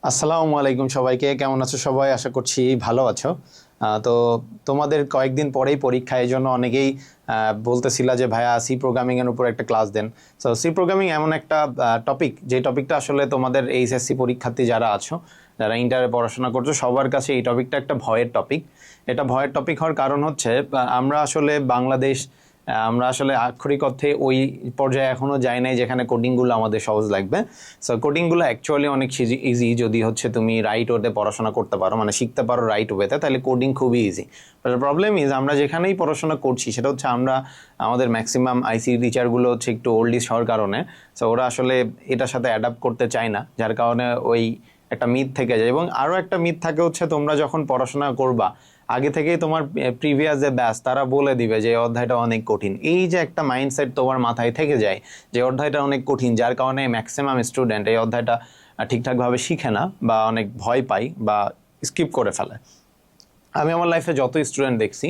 আসসালামু আলাইকুম সবাইকে, কেমন আছো সবাই? আশা করছি ভালো আছো। তো তোমাদের কয়েকদিন পরেই পরীক্ষা, এই জন্য অনেকেই বলতেছিলা যে ভাইয়া সি প্রোগ্রামিং এর উপর একটা ক্লাস দেন। সো সি প্রোগ্রামিং এমন একটা টপিক, যে টপিকটা আসলে তোমাদের এইচএসসি পরীক্ষার্থী যারা আছো, যারা ইন্টারে পড়াশোনা করছো, সবার কাছে এই টপিকটা একটা ভয়ের টপিক। এটা ভয়ের টপিক হওয়ার কারণ হচ্ছে আমরা আসলে বাংলাদেশ, আমরা আসলে আক্ষরিক অর্থে ওই পর্যায়ে এখনো যাই নাই যেখানে কোডিংগুলো আমাদের সহজ লাগবে। সো কোডিংগুলো অ্যাকচুয়ালি অনেক ইজি যদি হচ্ছে তুমি রাইট ওয়েতে পড়াশোনা করতে পারো, মানে শিখতে পারো রাইট ওয়েতে, তাহলে কোডিং খুবই ইজি। বাট প্রবলেম ইজ আমরা যেখানেই পড়াশোনা করছি সেটা হচ্ছে আমাদের ম্যাক্সিমাম আইসি টিচারগুলো হচ্ছে একটু ওল্ডিস হওয়ার কারণে সো ওরা আসলে এটার সাথে অ্যাডাপ্ট করতে চায় না, যার কারণে ওই একটা মিথ থেকে যায়। এবং আরও একটা মিথ থাকে হচ্ছে, তোমরা যখন পড়াশোনা করবা আগে থেকেই তোমার প্রিভিয়াস যে ব্যাচ তারা বলে দিবে যে অধ্যায়টা অনেক কঠিন। এই যে একটা মাইন্ডসেট তোমার মাথায় থেকে যায় যে অধ্যায়টা অনেক কঠিন, যার কারণে ম্যাক্সিমাম স্টুডেন্ট এই অধ্যায়টা ঠিকঠাকভাবে শিখে না বা অনেক ভয় পায় বা স্কিপ করে ফেলে। আমি আমার লাইফে যত স্টুডেন্ট দেখছি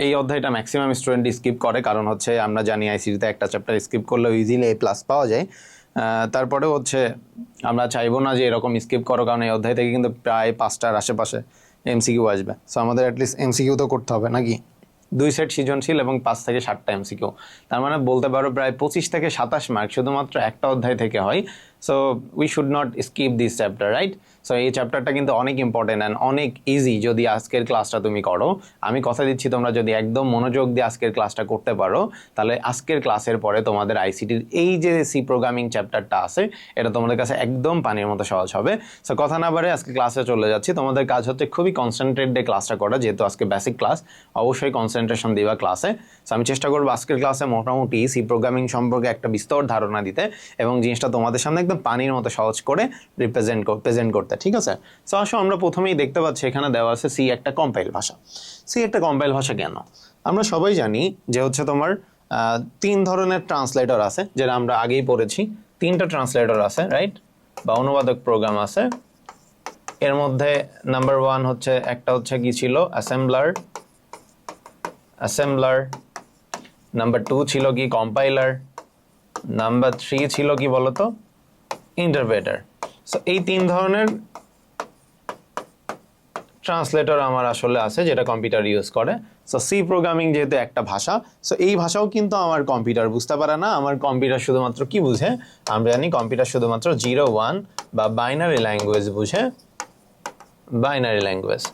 এই অধ্যায়টা ম্যাক্সিমাম স্টুডেন্ট স্কিপ করে, কারণ হচ্ছে আমরা জানি আইসিটিতে একটা চ্যাপ্টার স্কিপ করলেও ইজিলি A+ পাওয়া যায়। তারপরে হচ্ছে আমরা চাইবো না যে এরকম স্কিপ করো, কারণ এই অধ্যায় থেকে কিন্তু প্রায় 5টার আশেপাশে এমসিকিউ আসবে। সো আমাদের অ্যাটলিস্ট এমসিকিউ তো করতে হবে নাকি, 2 সেট সৃজনশীল এবং 5 থেকে 7টা এমসিকিউ। তার মানে বলতে পারো প্রায় 25 থেকে 27 মার্ক শুধুমাত্র একটা অধ্যায় থেকে হয়। So we should not skip this chapter, right? So এই চ্যাপ্টারটা কিন্তু অনেক ইম্পর্টেন্ট অ্যান্ড অনেক ইজি যদি আজকের ক্লাসটা তুমি করো। আমি কথা দিচ্ছি, তোমরা যদি একদম মনোযোগ দিয়ে আজকের ক্লাসটা করতে পারো, তাহলে আজকের ক্লাসের পরে তোমাদের আইসিটির এই যে সি প্রোগ্রামিং চ্যাপ্টারটা আছে এটা তোমাদের কাছে একদম পানির মতো সহজ হবে। সো কথা না বাড়ে আজকে ক্লাসে চলে যাচ্ছি। তোমাদের কাজ হচ্ছে খুবই কনসেন্ট্রেট দিয়ে ক্লাসটা করা, যেহেতু আজকে বেসিক ক্লাস, অবশ্যই কনসেন্ট্রেশন দিবা ক্লাসে। সো আমি চেষ্টা করবো আজকের ক্লাসে মোটামুটি সি প্রোগ্রামিং সম্পর্কে একটা বিস্তর ধারণা দিতে এবং জিনিসটা তোমাদের সামনে একদম পানির মতো সহজ করে প্রেজেন্ট করতে, ঠিক আছে? সো আসো, আমরা প্রথমেই দেখতে পাচ্ছি এখানে দেওয়া আছে সি একটা কম্পাইল ভাষা। সি একটা কম্পাইল ভাষা কেন? আমরা সবাই জানি যে হচ্ছে তোমার 3 ধরনের ট্রান্সলেটর আছে, যেটা আমরা আগেই পড়েছি। 3টা ট্রান্সলেটর আছে, রাইট? বা অনুবাদক প্রোগ্রাম আছে। এর মধ্যে নাম্বার 1 হচ্ছে, একটা হচ্ছে কি ছিল, অ্যাসেম্বলার। নাম্বার 2 ছিল কি, কম্পাইলার। নাম্বার 3 ছিল কি বলতো, ইন্টারপ্রেটার। সো এই 3 ধরনের ট্রান্সলেটর আমার আসলে আছে, যেটা কম্পিউটার ইউজ করে। সো সি প্রোগ্রামিং যেহেতু একটা ভাষা, সো এই ভাষাও কিন্তু আমার কম্পিউটার বুঝতে পারে না। আমার কম্পিউটার শুধুমাত্র কি বুঝে, আমরা জানি কম্পিউটার শুধুমাত্র 0-1 বা বাইনারি ল্যাঙ্গুয়েজ বুঝে। বাইনারি ল্যাঙ্গুয়েজ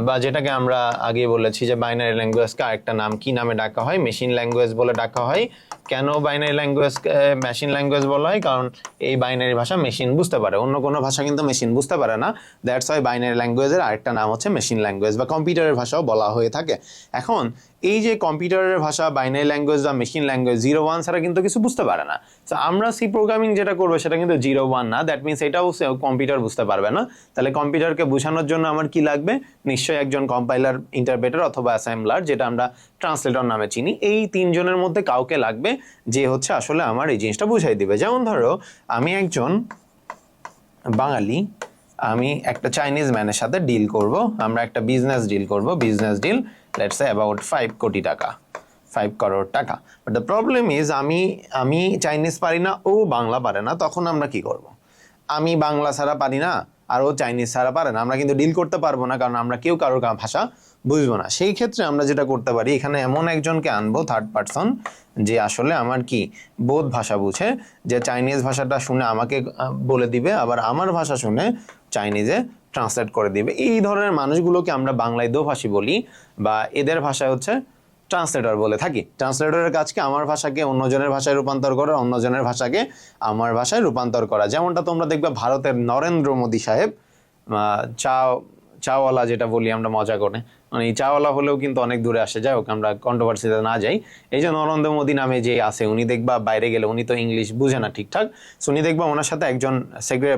বা যেটাকে আমরা আগে বলেছি যে বাইনারি ল্যাঙ্গুয়েজকে আরেকটা নাম কি নামে ডাকা হয়, মেশিন ল্যাঙ্গুয়েজ বলে ডাকা হয়। কেন বাইনারি ল্যাঙ্গুয়েজকে মেশিন ল্যাঙ্গুয়েজ বলা হয়? কারণ এই বাইনারি ভাষা মেশিন বুঝতে পারে, অন্য কোনো ভাষা কিন্তু মেশিন বুঝতে পারে না। দ্যাটস ওয়াই বাইনারি ল্যাঙ্গুয়েজের আরেকটা নাম হচ্ছে মেশিন ল্যাঙ্গুয়েজ বা কম্পিউটারের ভাষাও বলা হয়ে থাকে। এখন এই যে কম্পিউটারের ভাষা, বাইনারি ল্যাঙ্গুয়েজ বা মেশিন ল্যাঙ্গুয়েজ 0-1 ছাড়া কিন্তু কিছু বুঝতে পারে না। তো আমরা সি প্রোগ্রামিং যেটা করবো সেটা কিন্তু 0-1 না, দ্যাট মিনস এটাও কম্পিউটার বুঝতে পারবে না। তাহলে কম্পিউটারকে বোঝানোর জন্য আমার কি লাগবে? নিশ্চয়ই একজন কম্পাইলার, ইন্টারপ্রেটার অথবা অ্যাসেম্বলার, যেটা আমরা ট্রান্সলেটর নামে চিনি। এই 3 জনের মধ্যে কাউকে লাগবে যে হচ্ছে আসলে আমার এই জিনিসটা বুঝাই দিবে। যেমন ধরো আমি একজন বাঙালি, আমি একটা চাইনিজ ম্যানের সাথে ডিল করব, আমরা একটা বিজনেস ডিল করব, business deal let's say about 5 কোটি টাকা, 5 করোড় টাকা। বাট দ্য প্রবলেম ইজ আমি চাইনিজ পারি না, ও বাংলা পারে না। তখন আমরা কি করব? আমি বাংলা ছাড়া পারি না আর ও চাইনিজ ছাড়া পারে না, আমরা কিন্তু ডিল করতে পারবো না, কারণ আমরা কেউ কারোর ভাষা বুঝবো না। সেই ক্ষেত্রে আমরা যেটা করতে পারি, এখানে এমন একজনকে আনবো, থার্ড পারসন, যে আসলে আমার কি বোধ ভাষা বুঝে, যে চাইনিজ ভাষাটা শুনে আমাকে বলে দিবে, আবার আমার ভাষা শুনে চাইনিজে ট্রান্সলেট করে দিবে। এই ধরনের মানুষগুলোকে আমরা বাংলায় দোভাষী বলি, বা এদের ভাষায় হচ্ছে ট্রান্সলেটর বলে থাকি। ট্রান্সলেটরের কাজকে আমার ভাষাকে অন্যজনের ভাষায় রূপান্তর করা, অন্যজনের ভাষাকে আমার ভাষায় রূপান্তর করা। যেমনটা তোমরা দেখবে ভারতের নরেন্দ্র মোদী সাহেব, চাওয়ালা যেটা বলি আমরা মজা করে, মানে এই চাওয়ালা হলেও কিন্তু অনেক দূরে আসে। যাই হোক, আমরা কন্ট্রোভার্সিতে না যাই। এই যে নরেন্দ্র মোদী নামে যে আছে, উনি দেখবা বাইরে গেলে উনি তো ইংলিশ বুঝে না ঠিকঠাক। সো উনি দেখবা ওনার সাথে একজন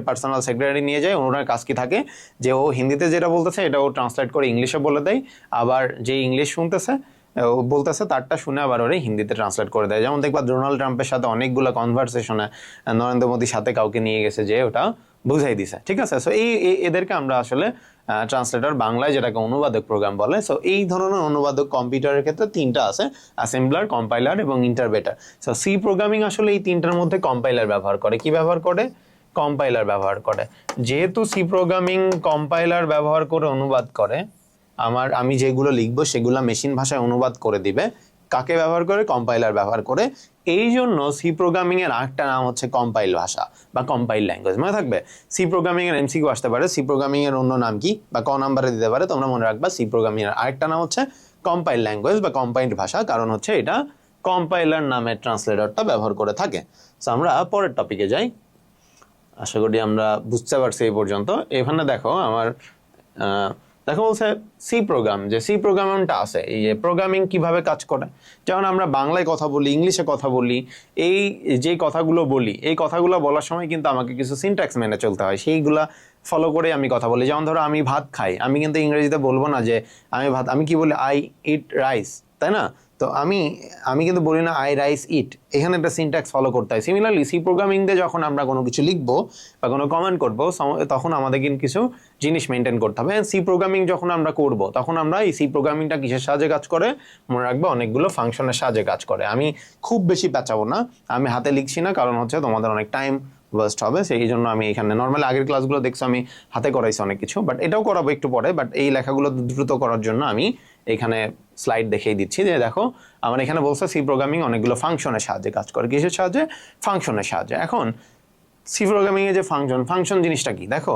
পার্সোনাল সেক্রেটারি নিয়ে যায়। ওনার কাজ কি থাকে, যে ও হিন্দিতে যেটা বলতেছে এটা ও ট্রান্সলেট করে ইংলিশে বলে দেয়, আবার যে ইংলিশ শুনতেছে বলতেছে তারটা শুনে আবার ওরে হিন্দিতে ট্রান্সলেট করে দেয়। যেমন দেখবা ডোনাল্ড ট্রাম্পের সাথে অনেকগুলো কনভারসেশনে নরেন্দ্র মোদীর সাথে কাউকে নিয়ে গেছে যে ওটা বুঝাই দিছে, ঠিক আছে? সো এদেরকে আমরা আসলে ট্রান্সলেটর, বাংলায় যেটাকে অনুবাদক প্রোগ্রাম বলে। সো এই ধরনের অনুবাদক কম্পিউটারের ক্ষেত্রে 3টা আছে, অ্যাসেম্বলার, কম্পাইলার এবং ইন্টারপ্রেটার। সো সি প্রোগ্রামিং আসলে এই 3টার মধ্যে কম্পাইলার ব্যবহার করে। কি ব্যবহার করে? কম্পাইলার ব্যবহার করে। যেহেতু সি প্রোগ্রামিং কম্পাইলার ব্যবহার করে অনুবাদ করে, আমি যেগুলো লিখবো সেগুলো মেশিন ভাষায় অনুবাদ করে দিবে। কাকে ব্যবহার করে? কম্পাইলার ব্যবহার করে। এই জন্য সি প্রোগ্রামিং এর আরেকটা নাম হচ্ছে কম্পাইল ভাষা বা কম্পাইল ল্যাঙ্গুয়েজ। মনে থাকবে, সি প্রোগ্রামিং এর এমসিকিউ আসতে পারে, সি প্রোগ্রামিং এর অন্য নাম কি বা ক নাম্বারে দিতে পারে, তোমরা মনে রাখবা সি প্রোগ্রামিং এর আরেকটা নাম হচ্ছে কম্পাইল ল্যাঙ্গুয়েজ বা কম্পাইল্ড ভাষা, কারণ হচ্ছে এটা কম্পাইলার নামের ট্রান্সলেটরটা ব্যবহার করে থাকে। সো আমরা পরের টপিকে যাই। আশা করি আমরা বুঝতে পারছি এই পর্যন্ত। এখানে দেখো আমার দেখো বলছে সি প্রোগ্রাম, যে সি প্রোগ্রামটা আছে, এই যে প্রোগ্রামিং কিভাবে কাজ করে। যেমন আমরা বাংলায় কথা বলি, ইংলিশে কথা বলি, এই যে কথাগুলো বলি, এই কথাগুলো বলার সময় কিন্তু আমাকে কিছু সিনট্যাক্স মেনে চলতে হয়, সেইগুলা ফলো করে আমি কথা বলি। যেমন ধরো আমি ভাত খাই, আমি কিন্তু ইংরেজিতে বলবো না যে আমি কি বলি আই ইট রাইস, তাই না? তো আমি কিন্তু বলি না আই রাইস ইট, এখানে একটা সিনট্যাক্স ফলো করতে হয়। সিমিলারলি সি প্রোগ্রামিং দিয়ে যখন আমরা কোনো কিছু লিখবো বা কোনো কমেন্ট করবো, তখন আমাদের কিন্তু কিছু জিনিস মেনটেন করতে হবে। সি প্রোগ্রামিং যখন আমরা করব, তখন আমরা এই সি প্রোগ্রামিংটা কিসের সাহায্যে কাজ করে মনে রাখবো, অনেকগুলো ফাংশনের সাহায্যে কাজ করে। আমি খুব বেশি পেঁচাবো না, আমি হাতে লিখছি না, কারণ হচ্ছে তোমাদের অনেক টাইম ওয়েস্ট হবে, সেই জন্য আমি এখানে নর্মালি আগের ক্লাসগুলো দেখছো আমি হাতে করাইছি অনেক কিছু, বাট এটাও করাবো একটু পরে। বাট এই লেখাগুলো দ্রুত করার জন্য আমি এখানে স্লাইড দেখিয়ে দিচ্ছি। যে দেখো আমার এখানে বলছে সি প্রোগ্রামিং অনেকগুলো ফাংশনের সাহায্যে কাজ করে। কিসের সাহায্যে? ফাংশনের সাহায্যে। এখন সি প্রোগ্রামিং এ যে ফাংশন জিনিসটা কি, দেখো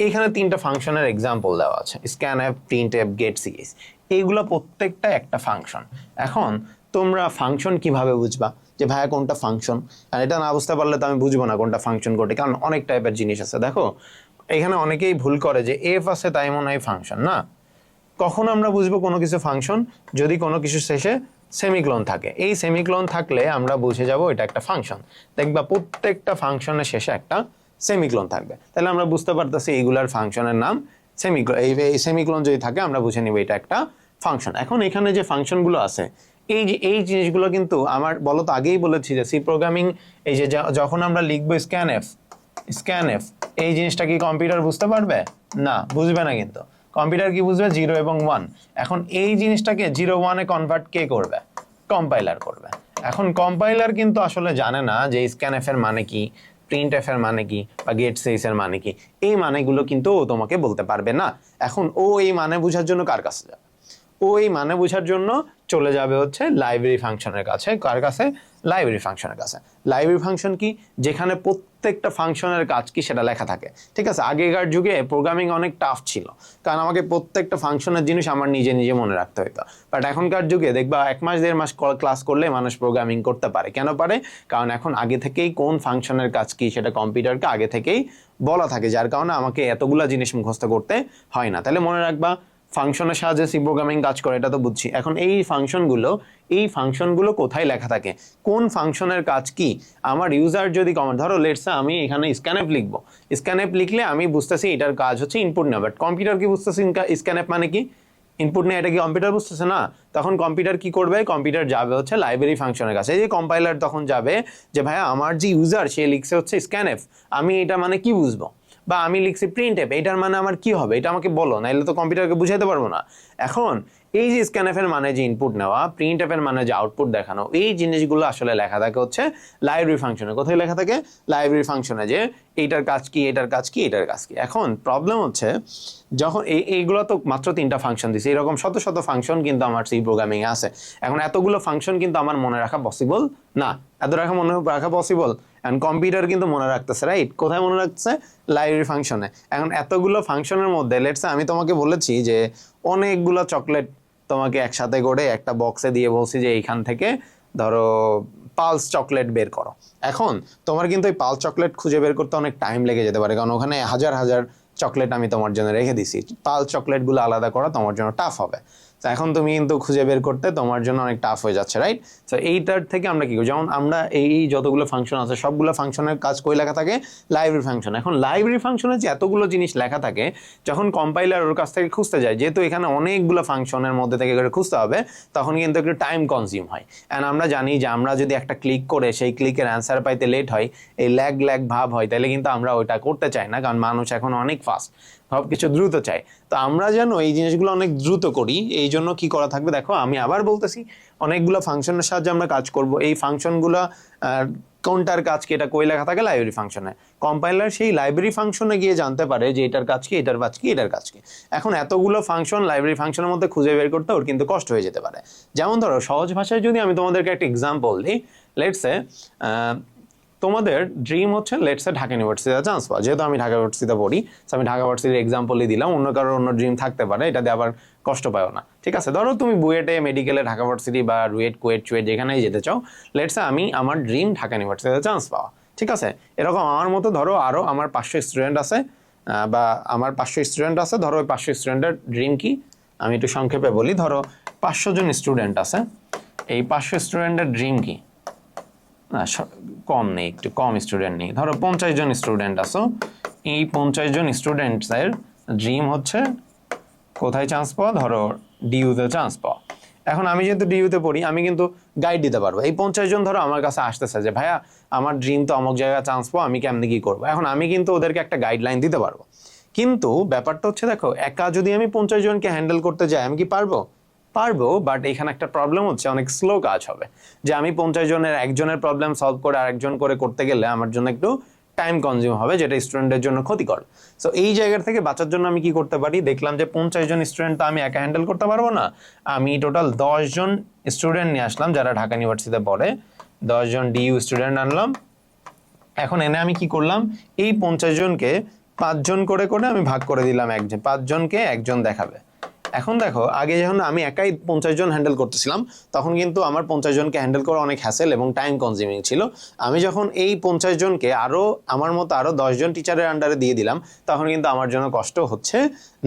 এখানে 3টা ফাংশনের এক্সাম্পল দেওয়া আছে, স্ক্যানএফ, প্রিন্টএফ, গেটসিএস। এইগুলো প্রত্যেকটা একটা ফাংশন। এখন তোমরা ফাংশন কিভাবে বুঝবা যে ভাইয়া কোনটা ফাংশন? আর এটা না বুঝতে পারলে তো আমি বুঝবো না কোনটা ফাংশন কোটে, কারণ অনেক টাইপের জিনিস আছে। দেখো এখানে অনেকেই ভুল করে যে এফ আছে তাই মনে হয় ফাংশন। না, কখন আমরা বুঝবো কোনো কিছু ফাংশন? যদি কোনো কিছু শেষে সেমিক্লোন থাকে। এই সেমিক্লোন থাকলে আমরা বুঝে যাব এটা একটা ফাংশন। দেখবা প্রত্যেকটা ফাংশনের শেষে একটা সেমিক্লোন থাকবে, তাহলে আমরা বুঝতে পারতেছি এইগুলার ফাংশনের নাম সেমিক্লোন। এই সেমিক্লোন যদি থাকে আমরা বুঝে নিব এটা একটা ফাংশন। এখন এখানে যে ফাংশনগুলো আছে, এই জিনিসগুলো কিন্তু আমার বলো তো আগেই বলেছি যে সি প্রোগ্রামিং, এই যে যখন আমরা লিখবো স্ক্যানএফ, এই জিনিসটা কি কম্পিউটার বুঝতে পারবে? না, বুঝবে না। কিন্তু কম্পিউটার কি বুঝবে? 0 এবং 1। এখন এই জিনিসটাকে 0 1-এ কনভার্ট কে করবে? কম্পাইলার করবে। এখন কম্পাইলার কিন্তু আসলে জানে না যে স্ক্যানএফ এর মানে কি, প্রিন্টএফ এর মানে কি বা গেটসিএস এর মানে কি। এই মানেগুলো কিন্তু ও তোমাকে বলতে পারবে না। এখন ও এই মানে বোঝার জন্য কার কাছে যাবে? ও এই মানে বোঝার জন্য চলে যাবে হচ্ছে লাইব্রেরি ফাংশনের কাছে। কার কাছে? লাইব্রেরি ফাংশনের কাছে। লাইব্রেরি ফাংশন কি? যেখানে প্রত্যেকটা ফাংশনের কাজ কি সেটা লেখা থাকে। ঠিক আছে, আগেকার যুগে প্রোগ্রামিং অনেক টাফ ছিল, কারণ আমাকে প্রত্যেকটা ফাংশনের জিনিস আমার নিজে নিজে মনে রাখতে হতো। বাট এখনকার যুগে দেখবা 1 মাস 1.5 মাস ক্লাস করলে মানুষ প্রোগ্রামিং করতে পারে। কেন পারে? কারণ এখন আগে থেকেই কোন ফাংশনের কাজ কি সেটা কম্পিউটারকে আগে থেকেই বলা থাকে, যার কারণে আমাকে এতগুলা জিনিস মুখস্থ করতে হয় না। তাহলে মনে রাখবা ফাংশনের সাহায্যে সি প্রোগ্রামিং কাজ করে, এটা তো বুঝছি। এখন এই ফাংশনগুলো কোথায় লেখা থাকে, কোন ফাংশনের কাজ কি, আমার ইউজার যদি কমেন্ট, ধরো লেটস আমি এখানে স্ক্যানএফ লিখবো, স্ক্যানএফ লিখলে আমি বুঝতেছি এটার কাজ হচ্ছে ইনপুট নেওয়া। বাট কম্পিউটার কি বুঝতেছি স্ক্যানএফ মানে কি? ইনপুট নেয়। এটা কি কম্পিউটার বুঝতেছে না? তখন কম্পিউটার কি করবে? কম্পিউটার যাবে হচ্ছে লাইব্রেরি ফাংশনের কাছে। এই যে কম্পাইলার তখন যাবে যে ভাইয়া আমার যে ইউজার সে লিখছে হচ্ছে স্ক্যানএফ, আমি এটা মানে কি বুঝবো? বা আমি লিখছি প্রিন্টএফ, এটার মানে আমার কি হবে এটা আমাকে বলো, নাইলে তো কম্পিউটারকে বুঝাইতে পারবো না। এখন এই যে স্ক্যানএফ এর মানে যে ইনপুট নেওয়া, প্রিন্টএফ এর মানে যে আউটপুট দেখানো, এই জিনিসগুলো আসলে লেখা থাকে হচ্ছে লাইব্রেরি ফাংশনে। কোথায় লেখা থাকে? লাইব্রেরি ফাংশনে, যে এইটার কাজ কি, এটার কাজ কি, এটার কাজ কি। এখন প্রবলেম হচ্ছে যখন এইগুলো তো মাত্র 3টা ফাংশন দিছে, এরকম শত শত ফাংশন কিন্তু আমার সি প্রোগ্রামিং এ আছে। এখন এতগুলো ফাংশন কিন্তু আমার মনে রাখা পসিবল না। মনে রাখা পসিবল, এন্ড কম্পিউটার কিন্তু মনে রাখতেছে, রাইট? কোথায় মনে রাখতেছে? লাইব্রেরি ফাংশনে। এখন এতগুলো ফাংশনের মধ্যে লেটস আমি তোমাকে বলেছি যে অনেকগুলো চকলেট তোমাকে একসাথে করে একটা বক্সে দিয়ে বলছি যে এইখান থেকে ধরো পালস চকলেট বের করো। এখন তোমার কিন্তু এই পালস চকলেট খুঁজে বের করতে অনেক টাইম লেগে যেতে পারে, কারণ ওখানে হাজার হাজার চকলেট আমি তোমার জন্য রেখে দিছি। পালস চকলেটগুলো আলাদা করা তোমার জন্য টাফ হবে। তো এখন তুমি কিন্তু খুঁজে বের করতে তোমার জন্য অনেক টাফ হয়ে যাচ্ছে, রাইট? তো এইটার থেকে আমরা কি করি, যেমন আমরা এই যতগুলো ফাংশন আছে সবগুলো ফাংশনের কাজ কই লেখা থাকে? Library function. এখন লাইব্রেরি ফাংশনে যে এতগুলো জিনিস লেখা থাকে, যখন কম্পাইলার ওর কাছ থেকে খুঁজতে যায়, যেহেতু এখানে অনেকগুলো ফাংশনের মধ্যে থেকে খুঁজতে হবে, তখন কিন্তু একটু টাইম কনজিউম হয়। অ্যান্ড আমরা জানি যে আমরা যদি একটা ক্লিক করে সেই ক্লিকের অ্যান্সার পাইতে লেট হয়, এই ল্যাগ ভাব হয়, তাহলে কিন্তু আমরা ওইটা করতে চাই না, কারণ মানুষ এখন অনেক ফাস্ট, সব কিছু দ্রুত চাই। তো আমরা যেন এই জিনিসগুলো অনেক দ্রুত করি, এই জন্য কি করা থাকবে দেখো, আমি আবার বলতেছি অনেকগুলো ফাংশনের সাহায্যে আমরা কাজ করব। এই ফাংশনগুলো কোনটার কাজ কি এটা কই লেখা থাকে? লাইব্রেরি ফাংশনে। কম্পাইলার সেই লাইব্রেরি ফাংশনে গিয়ে জানতে পারে যে এটার কাজ কি, এটার কাজ কি, এটার কাজ কি। এখন এতগুলো ফাংশন লাইব্রেরি ফাংশনের মধ্যে খুঁজে বের করতে ওর কিন্তু কষ্ট হয়ে যেতে পারে। যেমন ধরো সহজ ভাষায় যদি আমি তোমাদেরকে একটা এক্সাম্পল দিই, লেটসে তোমাদের ড্রিম হচ্ছে লেটসে ঢাকা ইউনিভার্সিটিতে চান্স পাওয়া। যেহেতু আমি ঢাকা ইউনিভার্সিটিতে পড়ি, আমি ঢাকা ইউনিভার্সিটির এক্সাম্পলই দিলাম, অন্য কারোর অন্য ড্রিম থাকতে পারে, এটা দিয়ে আবার কষ্ট পাও না, ঠিক আছে? ধরো তুমি বুয়েটে মেডিকেলে ঢাকা ইউনিভার্সিটি বা রুয়েট কুয়েট চুয়েট যেখানেই যেতে চাও, লেটসে আমি আমার ড্রিম ঢাকা ইউনিভার্সিটিতে চান্স পাওয়া, ঠিক আছে? এরকম আমার মতো ধরো আরও আমার 500 স্টুডেন্ট আছে, বা আমার 500 স্টুডেন্ট আছে, ধরো ওই 500 স্টুডেন্টের ড্রিম কি আমি একটু সংক্ষেপে বলি। ধরো 500 জন স্টুডেন্ট আছে, এই 500 স্টুডেন্টের ড্রিম কি? না, কম নেই, একটু কম স্টুডেন্ট নেই, ধরো 50 জন স্টুডেন্ট আসো, এই 50 জন স্টুডেন্টসের ড্রিম হচ্ছে কোথায় চান্স পাওয়া? ধরো ডিইউতে চান্স পাওয়া। এখন আমি যেহেতু ডিইউতে পড়ি, আমি কিন্তু গাইড দিতে পারবো। এই 50 জন ধরো আমার কাছে আসতেছে যে ভাইয়া আমার ড্রিম তো অমুক জায়গায় চান্স পাওয়া, আমি কেমনি কি করবো? এখন আমি কিন্তু ওদেরকে একটা গাইডলাইন দিতে পারবো। কিন্তু ব্যাপারটা হচ্ছে দেখো, একা যদি আমি 50 জনকে হ্যান্ডেল করতে যাই, আমি কি পারবো? পারবো, বাট এখানে একটা প্রবলেম হচ্ছে, অনেক স্লো কাজ হবে। যে আমি 50 জনের একজনের প্রবলেম সলভ করে আরেকজন করে করতে গেলে আমার জন্য একটু টাইম কনজিউম হবে, যেটা স্টুডেন্টের জন্য ক্ষতিকর। সো এই জায়গা থেকে বাঁচার জন্য আমি কি করতে পারি? দেখলাম যে 50 জন স্টুডেন্ট তো আমি একা হ্যান্ডেল করতে পারবো না, আমি টোটাল 10 জন স্টুডেন্ট নিয়ে আসলাম যারা ঢাকা ইউনিভার্সিটিতে পড়ে, 10 জন ডিইউ স্টুডেন্ট আনলাম। এখন এনে আমি কি করলাম? এই 50 জনকে 5 জন করে করে আমি ভাগ করে দিলাম, 5 জনকে একজন দেখাবে। এখন দেখো, আগে যখন আমি একাই 50 জন হ্যান্ডেল করতেছিলাম, তখন কিন্তু আমার 50 জনকে হ্যান্ডেল করা অনেক হ্যাসেল এবং টাইম কনজিউমিং ছিল। আমি যখন এই 50 জনকে আরও আমার মতো আরও 10 জন টিচারের আন্ডারে দিয়ে দিলাম, তখন কিন্তু আমার জন্য কষ্ট হচ্ছে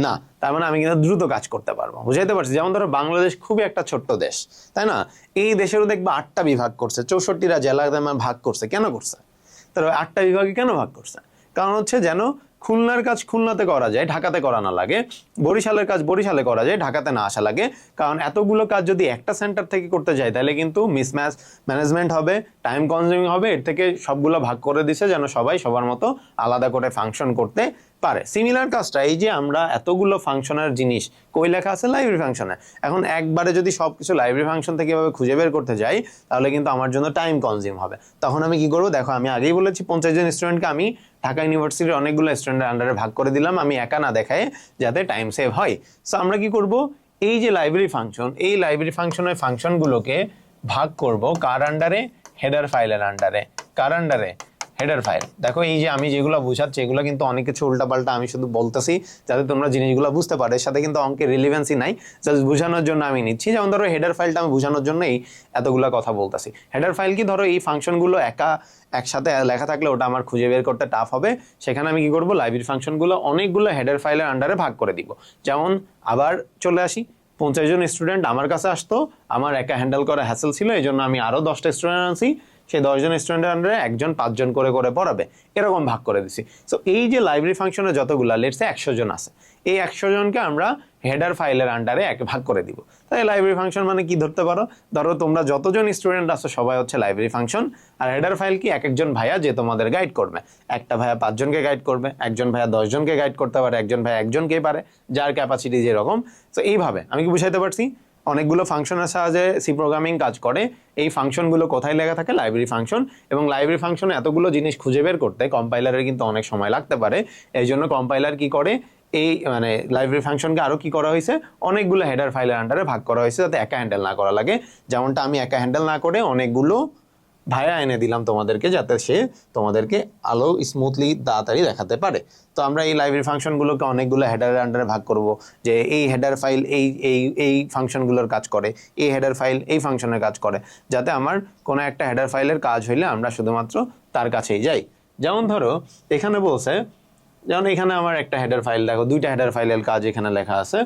না। তার মানে আমি কিন্তু দ্রুত কাজ করতে পারবো, বুঝাইতে পারছি? যেমন ধরো বাংলাদেশ খুবই একটা ছোট্ট দেশ, তাই না? এই দেশেরও দেখবে 8টা বিভাগ করছে, 64টা জেলা ভাগ করছে। কেন করছে? তার 8টা বিভাগে কেন ভাগ করছে? কারণ হচ্ছে যেন খুলনার কাজ খুলনাতে করা যায়, ঢাকাতে করা না লাগে, বরিশালের কাজ বরিশালে করা যায়, ঢাকাতে না আসা লাগে। কারণ এতগুলো কাজ যদি একটা সেন্টার থেকে করতে যায়, তাহলে কিন্তু মিসম্যাচ ম্যানেজমেন্ট হবে, টাইম কনজিউমিং হবে। এর থেকে সবগুলো ভাগ করে দিছে যেন সবাই সবার মতো আলাদা করে ফাংশন করতে পারে। সিমিলার কাজটা এই যে আমরা এতগুলো ফাংশনের জিনিস কই লেখা আছে? লাইব্রেরি ফাংশনে। এখন একবারে যদি সবকিছু লাইব্রেরি ফাংশন থেকে এভাবে খুঁজে বের করতে যাই, তাহলে কিন্তু আমার জন্য টাইম কনজিউম হবে। তখন আমি কি করবো? দেখো, আমি আগেই বলেছি 50 জন স্টুডেন্টকে আমি ঢাকা ইউনিভার্সিটির অনেকগুলো স্টুডেন্টের আন্ডারে ভাগ করে দিলাম, আমি একা না দেখায়, যাতে টাইম সেভ হয়। সো আমরা কি করব? এই যে লাইব্রেরি ফাংশন, এই লাইব্রেরি ফাংশনের ফাংশনগুলোকে ভাগ করব কার আন্ডারে? হেডার ফাইলের আন্ডারে। কার আন্ডারে? Header file. দেখো, এই যে আমি যেগুলো বুঝাচ্ছি এগুলো কিন্তু অনেক কিছু উল্টাপাল্টা আমি শুধু বলতেছি যাতে তোমরা জিনিসগুলো বুঝতে পারো, এর সাথে কিন্তু অঙ্কের রিলেভেন্সি নাই, জাস্ট বোঝানোর জন্য আমি নিচ্ছি। যেমন ধরো হেডার ফাইলটা আমি বোঝানোর জন্যই এতগুলো কথা বলতেছি। হেডার ফাইল কি? ধরো এই ফাংশনগুলো একসাথে লেখা থাকলে ওটা আমার খুঁজে বের করতে টাফ হবে, সেখানে আমি কি করব? লাইব্রেরি ফাংশনগুলো অনেকগুলো হেডার ফাইলের আন্ডারে ভাগ করে দিব। যেমন আবার চলে আসি, 50 জন স্টুডেন্ট আমার কাছে আসতো, আমার একা হ্যান্ডেল করা হ্যাসেল ছিল, এই জন্য আমি আরও 10টা স্টুডেন্ট আনছি, সেই 10 জন স্টুডেন্টের আন্ডারে একজন 5 জন করে করে পড়াবে, এরকম ভাগ করে দিছি। সো এই যে লাইব্রেরি ফাংশনে যতগুলা, লেটসে 100 জন আছে, এই 100 জনকে আমরা হেডার ফাইলের আন্ডারে এক ভাগ করে দিব। তাই লাইব্রেরি ফাংশন মানে কি ধরতে পারো? ধরো তোমরা যতজন স্টুডেন্ট আছো সবাই হচ্ছে লাইব্রেরি ফাংশন, আর হেডার ফাইল কি? এক একজন ভাইয়া যে তোমাদের গাইড করবে। একটা ভাইয়া 5 জনকে গাইড করবে, একজন ভাইয়া 10 জনকে গাইড করতে পারে, একজন ভাইয়া একজনকেই পারে, যার ক্যাপাসিটি যেরকম। তো এইভাবে আমি কি বুঝাইতে পারছি? অনেকগুলো ফাংশনের সাহায্যে সি প্রোগ্রামিং কাজ করে। এই ফাংশনগুলো কোথায় লেখা থাকে? Library function. এবং লাইব্রেরি ফাংশনে এতগুলো জিনিস খুঁজে বের করতে কম্পাইলারের কিন্তু অনেক সময় লাগতে পারে। এই জন্য কম্পাইলার কি করে? এই মানে লাইব্রেরি ফাংশনকে আরও কি করা হয়েছে? অনেকগুলো হেডার ফাইলের আন্ডারে ভাগ করা হয়েছে, যাতে একা হ্যান্ডেল না করা লাগে। যেমনটা আমি একা হ্যান্ডেল না করে অনেকগুলো ভাইয়া এনে দিলাম তোমাদেরকে, যাতে সে তোমাদেরকে আলো স্মুথলি তাড়াতাড়ি দেখাতে পারে। তো আমরা এই লাইব্রেরি ফাংশনগুলোকে অনেকগুলো হেডারের আন্ডারে ভাগ করব, যে এই হেডার ফাইল এই এই এই ফাংশনগুলোর কাজ করে, এই হেডার ফাইল এই ফাংশনের কাজ করে, যাতে আমার কোনো একটা হেডার ফাইলের কাজ হইলে আমরা শুধুমাত্র তার কাছেই যাই। যেমন ধরো এখানে বলছে, যেমন এখানে আমার একটা হেডার ফাইল, দেখো 2টা হেডার ফাইলের কাজ এখানে লেখা আছে।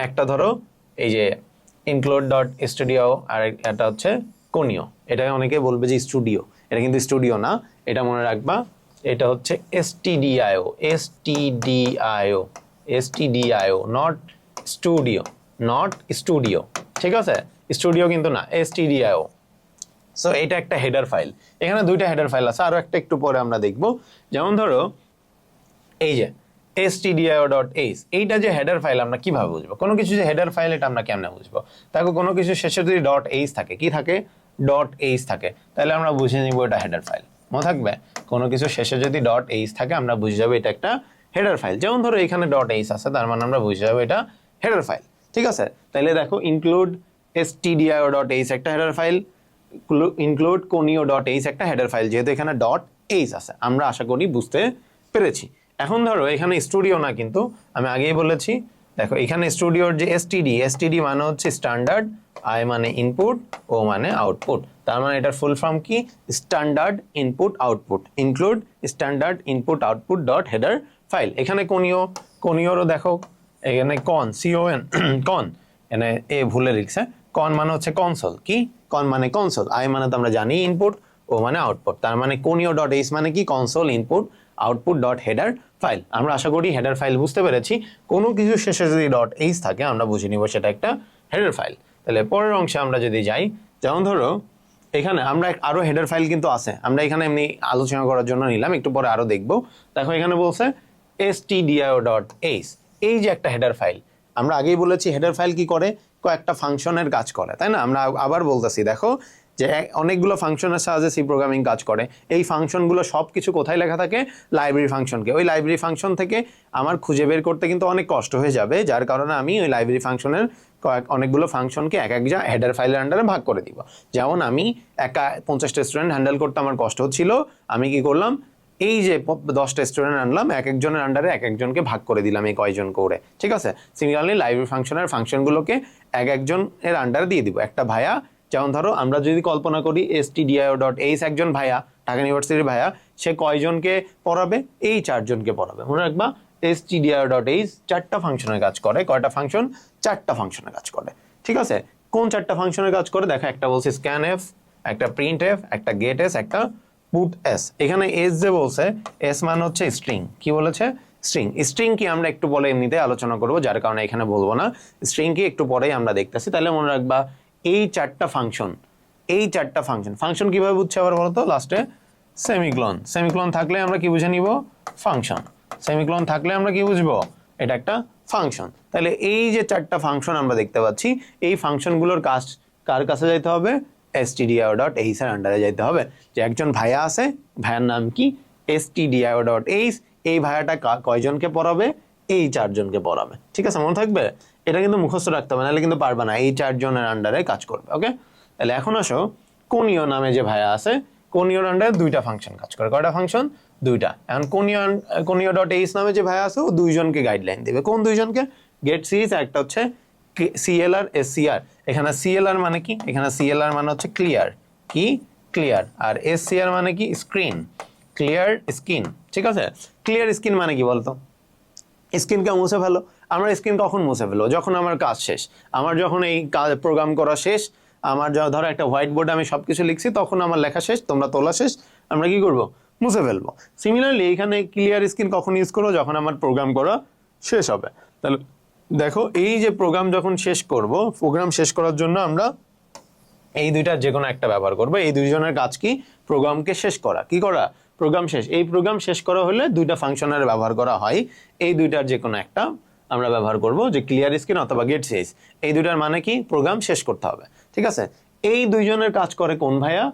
একটা ধরো এই যে include.studio, আর এটা হচ্ছে কোনিও। এটা অনেকে বলবে যে স্টুডিও, এটা কিন্তু স্টুডিও না, এটা মনে রাখবা, এটা হচ্ছে stdio, stdio, stdio, not studio, not studio, ঠিক আছে? স্টুডিও কিন্তু না, stdio। সো এটা একটা হেডার ফাইল। এখানে 2টা হেডার ফাইল আছে, আরো একটা একটু পরে আমরা দেখব। যেমন ধরো এই যে stdio.h, এইটা যে হেডার ফাইল আমরা কিভাবে বুঝবো? কোনো কিছু যে হেডার ফাইল এটা আমরা কেমনে বুঝবো? দেখো কোনো কিছু শেষে যদি .h থাকে, কি থাকে? .h থাকে, তাহলে আমরা বুঝে নিব এটা হেডার ফাইল। মনে থাকবে, কোনো কিছু শেষে যদি .h থাকে আমরা বুঝে যাবো এটা একটা হেডার ফাইল। যেমন ধরো এখানে .h আছে, তার মানে আমরা বুঝে যাবো এটা হেডার ফাইল। ঠিক আছে, তাহলে দেখো ইনক্লুড stdio.h একটা হেডার ফাইল, ইনক্লুড conio.h একটা হেডার ফাইল, যেহেতু এখানে .h আছে। আমরা আশা করি বুঝতে পেরেছি। এখন ধরো এখানে স্টুডিও না, কিন্তু আমি আগেই বলেছি, দেখো এখানে স্টুডিওর যে এসটিডি মানে হচ্ছে স্ট্যান্ডার্ড, আই মানে ইনপুট, ও মানে আউটপুট। তার মানে এটার ফুল ফর্ম কি? Standard input output, include standard input output dot header file. এখানে কোনিওরও দেখো, এখানে con কন, এখানে এ ভুলে লিখছে, কন মানে হচ্ছে কনসোল। কি কন মানে কনসোল, আই মানে তো আমরা জানি ইনপুট, ও মানে আউটপুট। তার মানে conio.h মানে কি? Console input output dot header file. আমরা আশা করি হেডার ফাইল বুঝতে পেরেছি। কোনো কিছু শেষে যদি .h থাকে আমরা বুঝে নিব সেটা একটা হেডার ফাইল। তাহলে পরের অংশে আমরা যদি যাই, যেমন ধরো এখানে আমরা আরো হেডার ফাইল কিন্তু আছে, আমরা এখানে এমনি আলোচনা করার জন্য নিলাম, একটু পরে আরো দেখবো। দেখো এখানে বলছে stdio.h, এই যে একটা হেডার ফাইল। আমরা আগেই বলেছি হেডার ফাইল কি করে? কয়েকটা ফাংশনের কাজ করে, তাই না? আমরা আবার বলতেছি, দেখো যে অনেকগুলো ফাংশনের সাহায্যে সি প্রোগ্রামিং কাজ করে। এই ফাংশনগুলো সব কিছু কোথায় লেখা থাকে? লাইব্রেরি ফাংশনকে। ওই লাইব্রেরি ফাংশন থেকে আমার খুঁজে বের করতে কিন্তু অনেক কষ্ট হয়ে যাবে, যার কারণে আমি ওই লাইব্রেরি ফাংশনের অনেকগুলো ফাংশনকে এক একটা হেডার ফাইলের আন্ডারে ভাগ করে দিব। যেমন আমি একা 50টা স্টুডেন্ট হ্যান্ডেল করতে আমার কষ্ট হচ্ছিল, আমি কি করলাম? এই যে 10টা স্টুডেন্ট আনলাম, এক একজনের আন্ডারে এক একজনকে ভাগ করে দিলাম এই কয়জন করে। ঠিক আছে, সিমিলারলি লাইব্রেরি ফাংশনের ফাংশনগুলোকে এক একজনের আন্ডারে দিয়ে দিব। একটা ভাইয়া, যেমন ধরো আমরা যদি কল্পনা করি stdio.h একজন ভাইয়া, ঢাকা ইউনিভার্সিটির ভাইয়া, সে কয়জনকে পড়াবে? এই 4 জনকে পড়াবে। মনে রাখবা stdio.h 4টা ফাংশনের কাজ করে। কয়টা ফাংশন? 4টা ফাংশনের কাজ করে। ঠিক আছে, কোন 4টা ফাংশনের কাজ করে? দেখো একটা বলছে scanf, একটা printf, একটা getS, একটা puts। এখানে s যে বলছে, s মানে হচ্ছে স্ট্রিং। কি বলেছে? স্ট্রিং। স্ট্রিং কি আমরা একটু পরে এমনিতে আলোচনা করব, যার কারণে এখানে বলবো না। স্ট্রিং কি একটু পরেই আমরা দেখতেছি। তাহলে মনে রাখবা এই 4টা ফাংশন, এই 4টা ফাংশন কিভাবে বুঝছে আবার বলতো? লাস্টে সেমিক্লোন থাকলে আমরা কি বুঝে নিব? ফাংশন। সেমিক্লোন থাকলে আমরা কি বুঝবো? এটা একটা ফাংশন। তাহলে এই যে 4টা ফাংশন আমরা দেখতে পাচ্ছি, এই ফাংশনগুলোর কাজ কার কাছে যাইতে হবে? stdio.h এর আন্ডারে যাইতে হবে। যে একজন ভাইয়া আছে, ভাইয়ার নাম কি? stdio.h। এই ভাইয়াটা কয়জনকে পড়াবে? এই 4 জনকে পড়াবে। ঠিক আছে, মনে থাকবে? এটা কিন্তু মুখস্থ রাখতে হবে, নাহলে কিন্তু পারবে না। এই 4 জনের আন্ডারে কাজ করবে। ওকে, তাহলে এখন আসো, কোনিও নামে যে ভাইয়া আছে, কোনিওর আন্ডারে 2টা ফাংশন কাজ করে। কয়টা ফাংশন? 2টা। এখন conio.h নামে যে ভাইয়া আছে, ও 2 জনকে গাইডলাইন দেবে। কোন 2 জনকে? getCS, একটা হচ্ছে CLR SCR। এখানে CLR মানে কি? এখানে CLR মানে হচ্ছে ক্লিয়ার। কি? ক্লিয়ার। আর SCR মানে কি? Screen, clear screen. ঠিক আছে, ক্লিয়ার স্ক্রিন মানে কি বলতো? স্ক্রিনকে মুছে ফেলো। আমরা স্ক্রিন কখন মুছে ফেলবো? যখন আমার কাজ শেষ। আমার যখন এই কাজ প্রোগ্রাম করা শেষ, আমার ধরো একটা হোয়াইট বোর্ডে আমি সবকিছু লিখছি, তখন আমার লেখা শেষ, তোমরা তোলা শেষ, আমরা কি করব? মুছে ফেলবো। সিমিলারলি এখানে ক্লিয়ার স্ক্রিন কখন ইউজ করবো? যখন আমার প্রোগ্রাম করা শেষ হবে। তাহলে দেখো, এই যে প্রোগ্রাম যখন শেষ করব, প্রোগ্রাম শেষ করার জন্য আমরা এই দুইটার যে কোনো একটা ব্যবহার করবো। এই দুইজনের কাজ কি? প্রোগ্রামকে শেষ করা। কি করা? প্রোগ্রাম শেষ। এই প্রোগ্রাম শেষ করা হলে 2টা ফাংশনের ব্যবহার করা হয়। এই দুইটার যে কোনো একটা আমরা ব্যবহার করব, যে ক্লিয়ার স্ক্রিন অথবা getCS। এই দুইটার মানে কি? প্রোগ্রাম শেষ করতে হবে। ঠিক আছে, এই দুইজনের কাজ করে কোন ভাইয়া?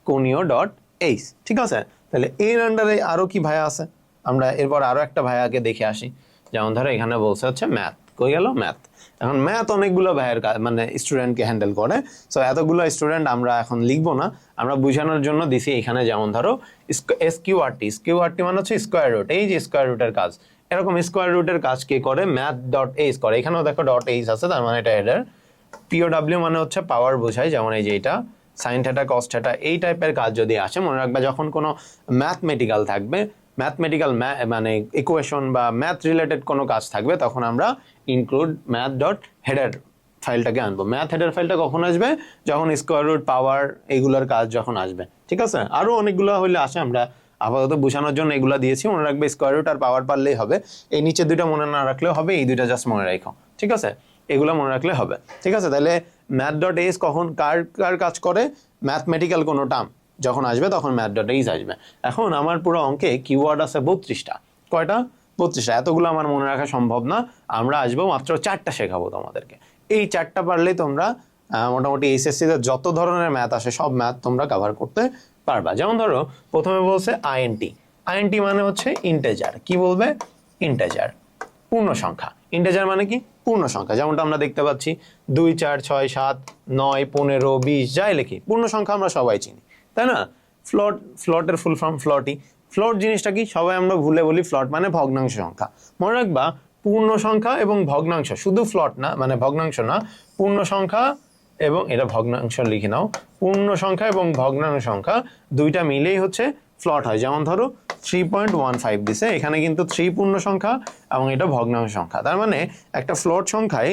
conio.h। ঠিক আছে, তাহলে এর আন্ডারে আরো কি ভাইয়া আছে? আমরা এরপর আরো একটা ভাইয়াকে দেখে আসি। যেমন ধরো এখানে বলছে হচ্ছে ম্যাথ। কই গেল? ম্যাথ। এখন ম্যাথ অনেকগুলো ভাইয়ের মানে স্টুডেন্টকে হ্যান্ডেল করে। সো এতগুলো স্টুডেন্ট আমরা এখন লিখবো না, আমরা বোঝানোর জন্য দিছি এখানে। যেমন ধরো স্কিউআরটি মানে হচ্ছে স্কোয়ার রুট। এই যে স্কোয়ার রুটের কাজ, এরকম স্কোয়ার রুটের কাজ কে করে? math.h করে। এখানেও দেখো .h আছে, তার মানে এটা হেডার। POW মানে হচ্ছে পাওয়ার বোঝায়, যেমন এই যে এটা সাইন থিটা কস থিটা, এই টাইপের কাজ যদি আসে, মনে রাখবা যখন কোনো ম্যাথমেটিক্যাল থাকবে, ম্যাথমেটিক্যাল মানে ইকুয়েশন বা ম্যাথ রিলেটেড কোনো কাজ থাকবে, তখন আমরা ইনক্লুড math.header ফাইলটাকে আনবো। ম্যাথ হেডার ফাইলটা কখন আসবে? যখন স্কোয়ার রুট, পাওয়ার, এগুলোর কাজ যখন আসবে। ঠিক আছে, আরো অনেকগুলো হইলে আসে, আমরা আপাতত বোঝানোর জন্য এগুলো দিয়েছি। মনে রাখবে স্কোয়ার রুট আর পাওয়ার পারলেই হবে। এই নিচে 2টা মনে না রাখলেও হবে, এই 2টা জাস্ট মনে রাখো। ঠিক আছে, এগুলো মনে রাখলে হবে। ঠিক আছে, তাহলে math.h কখন কার কাজ করে? ম্যাথমেটিক্যাল কোনো টার্ম যখন আসবে তখন math.h আসবে। এখন আমার পুরো অঙ্কে কিওয়ার্ড আছে 32টা। কয়টা? 32টা। এতগুলো আমার মনে রাখা সম্ভব না, আমরা আসবো মাত্র 4টা শেখাবো তোমাদেরকে। এই 4টা পারলেই তোমরা মোটামুটি এইচএসসিতে যত ধরনের ম্যাথ আসে সব ম্যাথ তোমরা কভার করতে পারবা। যেমন ধরো প্রথমে বলছে আইএনটি। আইএনটি মানে হচ্ছে ইন্টেজার। কি বলবে? ইন্টেজার, পূর্ণ সংখ্যা। ইন্টেজার মানে কি? পূর্ণ সংখ্যা। যেমনটা আমরা দেখতে পাচ্ছি 2 4 6 7 9 15 20 যাই লিখি, পূর্ণ সংখ্যা আমরা সবাই চিনি, তাই না? ফ্লটের ফুল ফর্ম ফ্লটই। ফ্লট জিনিসটা কি? সবাই আমরা ভুলে বলি ফ্লট মানে ভগ্নাংশ সংখ্যা। মনে রাখবা পূর্ণ সংখ্যা এবং ভগ্নাংশ, শুধু ফ্লট না মানে ভগ্নাংশ না, পূর্ণ সংখ্যা এবং এটা ভগ্নাংশ লিখে নাও, পূর্ণ সংখ্যা এবং ভগ্নাংশ সংখ্যা দুইটা মিলেই হচ্ছে ফ্লট হয়। যেমন ধরো 3.15 দিছে, এখানে কিন্তু 3 পূর্ণ সংখ্যা এবং এটা ভগ্নাংশ সংখ্যা। তার মানে একটা ফ্লট সংখ্যায়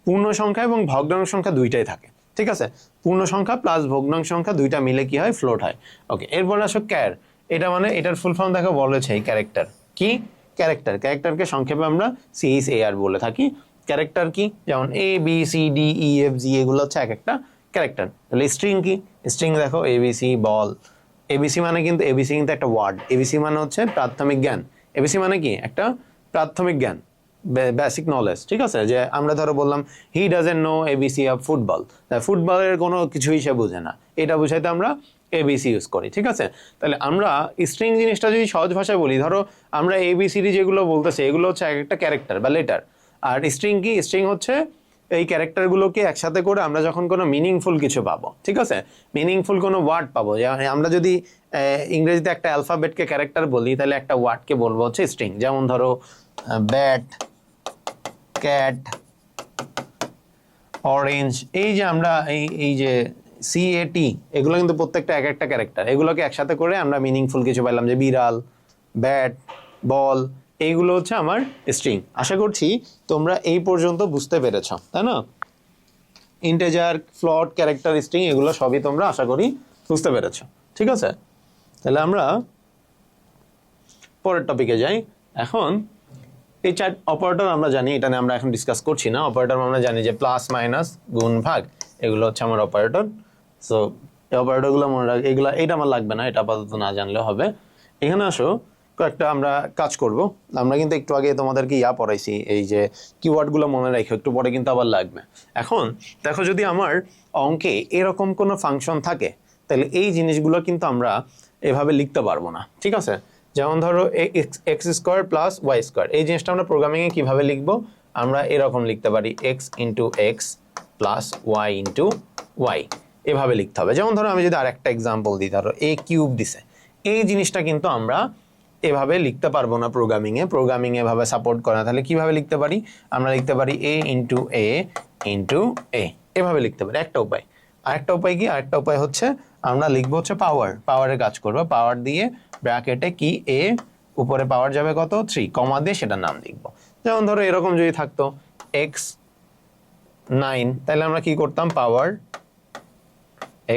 পূর্ণ সংখ্যা এবং ভগ্নাংশ সংখ্যা দুইটাই থাকে, ঠিক আছে? পূর্ণ সংখ্যা প্লাস ভগ্নাংশ সংখ্যা দুইটা মিলে কি হয়? ফ্লোট হয়। ওকে, এরপর আসো ক্যার। এটা মানে এটার ফুল ফর্ম দেখো বলেছে ক্যারেক্টার। কি? ক্যারেক্টার। ক্যারেক্টারকে সংক্ষেপে আমরা CHAR বলে থাকি। ক্যারেক্টার কি? যেমন ABCDEFG এগুলো হচ্ছে এক একটা ক্যারেক্টার। তাহলে স্ট্রিং কি? স্ট্রিং দেখো ABC বল। এবিসি মানে কিন্তু এবিসি কিন্তু একটা ওয়ার্ড। এবিসি মানে হচ্ছে প্রাথমিক জ্ঞান। এবিসি মানে কি? একটা প্রাথমিক জ্ঞান, বেসিক নলেজ, ঠিক আছে? যে আমরা ধরো বললাম he doesn't know ABC of football, ফুটবলের কোনো কিছুই সে বুঝে না, এটা বুঝাইতে আমরা এবিসি ইউজ করি, ঠিক আছে? তাহলে আমরা স্ট্রিং জিনিসটা যদি সহজ ভাষায় বলি, ধরো আমরা এবিসিডি যেগুলো বলতেছি এগুলো হচ্ছে এক একটা ক্যারেক্টার বা লেটার। আর স্ট্রিং কি? স্ট্রিং হচ্ছে এই ক্যারেক্টারগুলোকে একসাথে করে আমরা যখন কোনো মিনিংফুল কিছু পাবো, ঠিক আছে? মিনিংফুল কোনো ওয়ার্ড পাবো, আমরা যদি ইংরেজিতে একটা অ্যালফাবেটকে ক্যারেক্টার বলি, তাহলে একটা ওয়ার্ডকে বলবো হচ্ছে স্ট্রিং। যেমন ধরো ব্যাট, ক্যাট, অরেঞ্জ, এই যে আমরা এই যে CAT, এগুলো কিন্তু প্রত্যেকটা এক একটা ক্যারেক্টার। এগুলোকে একসাথে করে আমরা মিনিংফুল কিছু পাইলাম, যে বিড়াল, ব্যাট, বল, এইগুলো হচ্ছে আমার স্ট্রিং। আশা করছি তোমরা এই পর্যন্ত বুঝতে পেরেছ, তাই না? ইন্টেজার, ফ্লট, ক্যারেক্টার, স্ট্রিং এগুলো সবই তোমরা আশা করি বুঝতে পেরেছ, ঠিক আছে? তাহলে আমরা পরের টপিকে যাই। এখন এই চার অপারেটর আমরা জানি, এটা নিয়ে আমরা এখন ডিসকাস করছি না। অপারেটর আমরা জানি যে প্লাস, মাইনাস, গুণ, ভাগ, এগুলো হচ্ছে আমার অপারেটর। সো এই অপারেটরগুলো মনে রাখ, এগুলো এটা আমার লাগবে না, এটা আপাতত না জানলেও হবে। এখানে আসো কয়েকটা আমরা কাজ করব। আমরা কিন্তু একটু আগে তোমাদেরকে পড়াইছি, এই যে কিওয়ার্ডগুলো মনে রাখো, একটু পরে কিন্তু আবার লাগবে। এখন দেখো, যদি আমার অঙ্কে এরকম কোনো ফাংশন থাকে, তাহলে এই জিনিসগুলো কিন্তু আমরা এভাবে লিখতে পারবো না, ঠিক আছে? যেমন ধরো x square plus y square, এই জিনিসটা আমরা প্রোগ্রামিংয়ে কীভাবে লিখবো? আমরা এরকম লিখতে পারি x into x plus y into y, এভাবে লিখতে হবে। যেমন ধরো আমি যদি আরেকটা এক্সাম্পল দিই, ধরো এ কিউব দিছে, এই জিনিসটা কিন্তু আমরা এভাবে লিখতে পারবো না প্রোগ্রামিংয়ে। প্রোগ্রামিংয়ে এভাবে সাপোর্ট করে না। তাহলে কীভাবে লিখতে পারি? আমরা লিখতে পারি এ ইন্টু এ, এভাবে লিখতে পারি, একটা উপায়। আরেকটা উপায় কি? আরেকটা উপায় হচ্ছে আমরা লিখবো হচ্ছে পাওয়ারের কাজ করবো। পাওয়ার দিয়ে ব্র্যাকেটে কি এ, উপরে পাওয়ার যাবে কত? 3, কমা দিয়ে সেটার নাম লিখবো। যেমন ধরো এরকম যদি থাকতো x9, তাহলে আমরা কি করতাম? পাওয়ার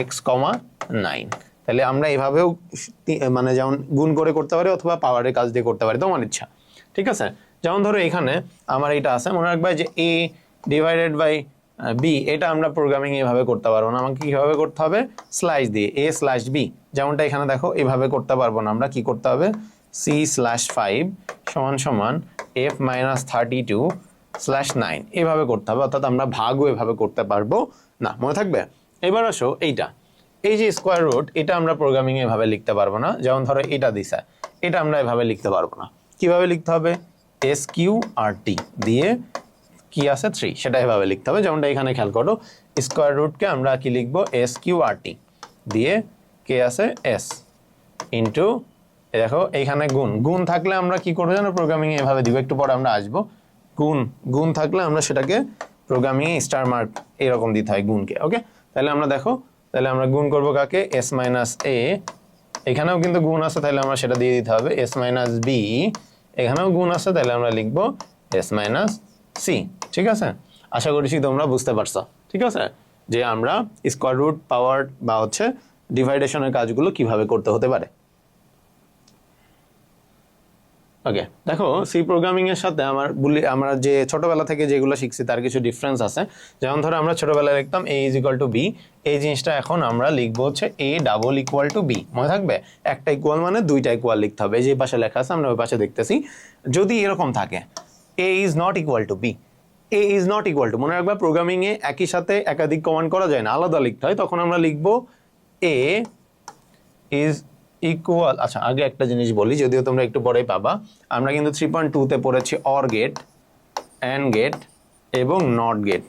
x, 9। তাহলে আমরা এভাবেও মানে যেমন গুণ করে করতে পারি অথবা পাওয়ারের কাজ দিয়ে করতে পারি, তোমার ইচ্ছা, ঠিক আছে? যেমন ধরো এখানে আমার এটা আছে, মনে রাখবে যে a ডিভাইডেড বাই b, এটা আমরা প্রোগ্রামিং এভাবে করতে পারবো না। আমাকে কিভাবে করতে হবে? স্লাইস দিয়ে a স্ল্যাশ b, যেমনটা এখানে দেখো এভাবে করতে পারবো না। আমরা কি করতে হবে? c/5 সমান সমান f মাইনাস 32/9, এভাবে করতে হবে। অর্থাৎ আমরা ভাগও এভাবে করতে পারবো না, মনে থাকবে? এবার আসো এইটা, এই যে স্কোয়ার রুট, এটা আমরা প্রোগ্রামিং এভাবে লিখতে পারবো না। যেমন ধরো এটা দিছে, এটা আমরা এভাবে লিখতে পারবো না। কিভাবে লিখতে হবে? SQRT দিয়ে কি আছে 3, সেটা এভাবে লিখতে হবে। যেমনটা এখানে খেয়াল করো, স্কোয়ার রুটকে আমরা কি লিখবো? SQRT দিয়ে কে আছে S ইন্টু, দেখো এইখানে গুণ থাকলে আমরা কি করবো জানো? প্রোগ্রামিং এভাবে দিব, একটু পরে আমরা আসবো। গুণ থাকলে আমরা সেটাকে প্রোগ্রামিং এ স্টার মার্ক এরকম দিতে হয় গুণকে, ওকে? তাহলে আমরা দেখো, তাহলে আমরা গুণ করবো কাকে? S মাইনাস A, এখানেও কিন্তু গুণ আছে, তাহলে আমরা সেটা দিয়ে দিতে হবে। S মাইনাস B, এখানেও গুণ আছে, তাহলে আমরা লিখবো S মাইনাস C, ঠিক আছে? আশা করছি তোমরা বুঝতে পারছো, ঠিক আছে? যে আমরা স্কোয়ার রুট, পাওয়ার বা হচ্ছে ডিভাইডেশনের কাজগুলো কিভাবে করতে হতে পারে। ওকে, দেখো সি প্রোগ্রামিং এর সাথে আমরা যে ছোটবেলা থেকে যেগুলো শিখছি তার কিছু ডিফারেন্স আছে। যেমন ধরো আমরা ছোটবেলায় লিখতাম a is equal to B, এই জিনিসটা এখন আমরা লিখবো হচ্ছে a double equal to B. মনে থাকবে, একটা ইকুয়াল মানে দুইটা ইকুয়াল লিখতে হবে। এই যে পাশে লেখা আছে, আমরা ওই পাশে দেখতেছি। যদি এরকম থাকে a is not equal to be, a is not equal to, মনে রাখবা প্রোগ্রামিং এ একই সাথে একাধিক কমান্ড করা যায় না, আলাদা লিখতে হয়। তখন আমরা লিখবো a ইজ ইকুয়াল, আচ্ছা আগে একটা জিনিস বলি, যদিও তোমরা একটু পরেই পাবা। আমরা কিন্তু 3.2 তে পড়েছি অর গেট, অ্যান্ড গেট এবং নট গেট।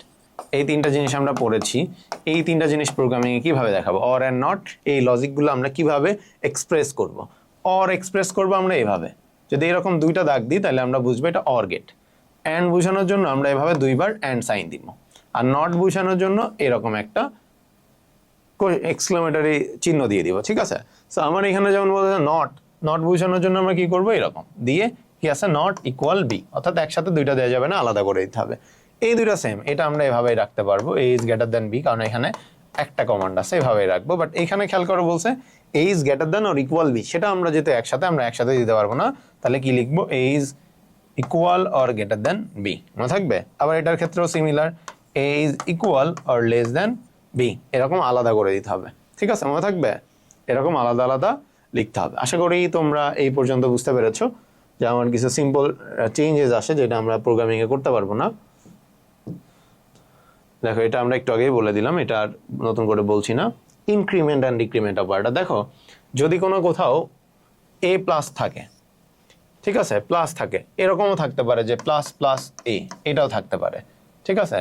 এই তিনটা জিনিস আমরা পড়েছি। এই তিনটা জিনিস প্রোগ্রামিংয়ে কিভাবে দেখাবো, অর অ্যান্ড নট, এই লজিকগুলো আমরা কিভাবে এক্সপ্রেস করব। অর এক্সপ্রেস করব আমরা এইভাবে, যদি এরকম দুইটা দাগ দিই তাহলে আমরা বুঝবো এটা অর গেট। অ্যান্ড বোঝানোর জন্য আমরা এভাবে দুইবার অ্যান্ড সাইন দিব, আর নট বোঝানোর জন্য এরকম একটা এক্সক্লেমেটরি চিহ্ন দিয়ে দিব, ঠিক আছে। সো আমার এখানে যেমন বলতে নট বোঝানোর জন্য আমরা কি করবো, এরকম দিয়ে কি আছে, নট ইকুয়াল বি, অর্থাৎ একসাথে দুইটা দেওয়া যাবে না, আলাদা করে দিতে হবে। এই দুইটা সেম, এটা আমরা এভাবেই রাখতে পারবো, এ ইজ গ্রেটার দেন বি, কারণ এখানে একটা কমান্ড আছে, এভাবেই রাখবো। বাট এখানে খেয়াল করে বলছে A is greater than or equal B, সেটা আমরা যেহেতু আমরা একসাথে দিতে পারবো না, তাহলে কি লিখবো, A is equal or greater than B, মনে থাকবে। আবার এটার ক্ষেত্রেও similar, A is equal or less than B, এরকম আলাদা করে দিতে হবে, ঠিক আছে, মনে থাকবে। এরকম আলাদা আলাদা লিখতে হবে। আশা করি তোমরা এই পর্যন্ত বুঝতে পেরেছো যে আমার কিছু সিম্পল চেঞ্জেস আসে যেটা আমরা প্রোগ্রামিংয়ে করতে পারবো না। দেখো এটা আমরা একটু আগেই বলে দিলাম, এটা আর নতুন করে বলছি না। ইনক্রিমেন্ট অ্যান্ড ডিক্রিমেন্ট অপারেটর, দেখো যদি কোনো কোথাও এ প্লাস থাকে, ঠিক আছে, প্লাস থাকে, এরকমও থাকতে পারে যে প্লাস প্লাস এ, এটাও থাকতে পারে, ঠিক আছে।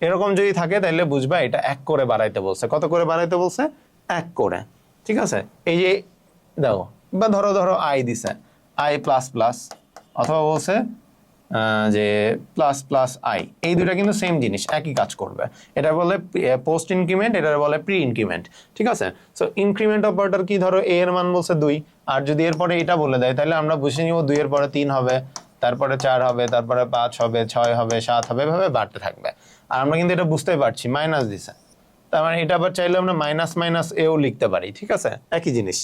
এরকম যদি থাকে তাহলে বুঝবা এটা এক করে বাড়াইতে বলছে। কত করে বাড়াইতে বলছে, এক করে, ঠিক আছে। এই যে দেখো, বা ধরো আই দিছে, আই প্লাস প্লাস, অথবা বলছে যে প্লাস প্লাস আই, এই দুটা কিন্তু সেম জিনিস, একই কাজ করবে। এটা বলে পোস্ট ইনক্রিমেন্ট, এটা বলে প্রি ইনক্রিমেন্ট, ঠিক আছে। সো ইনক্রিমেন্ট অপারেটর কি, ধরো এ এর মান বলছে 2, আর যদি এরপরে এটা বলে দেয় তাহলে আমরা বুঝে নিব 2 এর পরে 3 হবে, তারপরে 4 হবে, তারপরে 5 হবে, 6 হবে, 7 হবে, এভাবে বাড়তে থাকবে। আর আমরা কিন্তু এটা বুঝতেই পারছি, মাইনাস দিছে, তার মানে এটা আবার চাইলে আমরা মাইনাস মাইনাস এও লিখতে পারি, ঠিক আছে, একই জিনিস,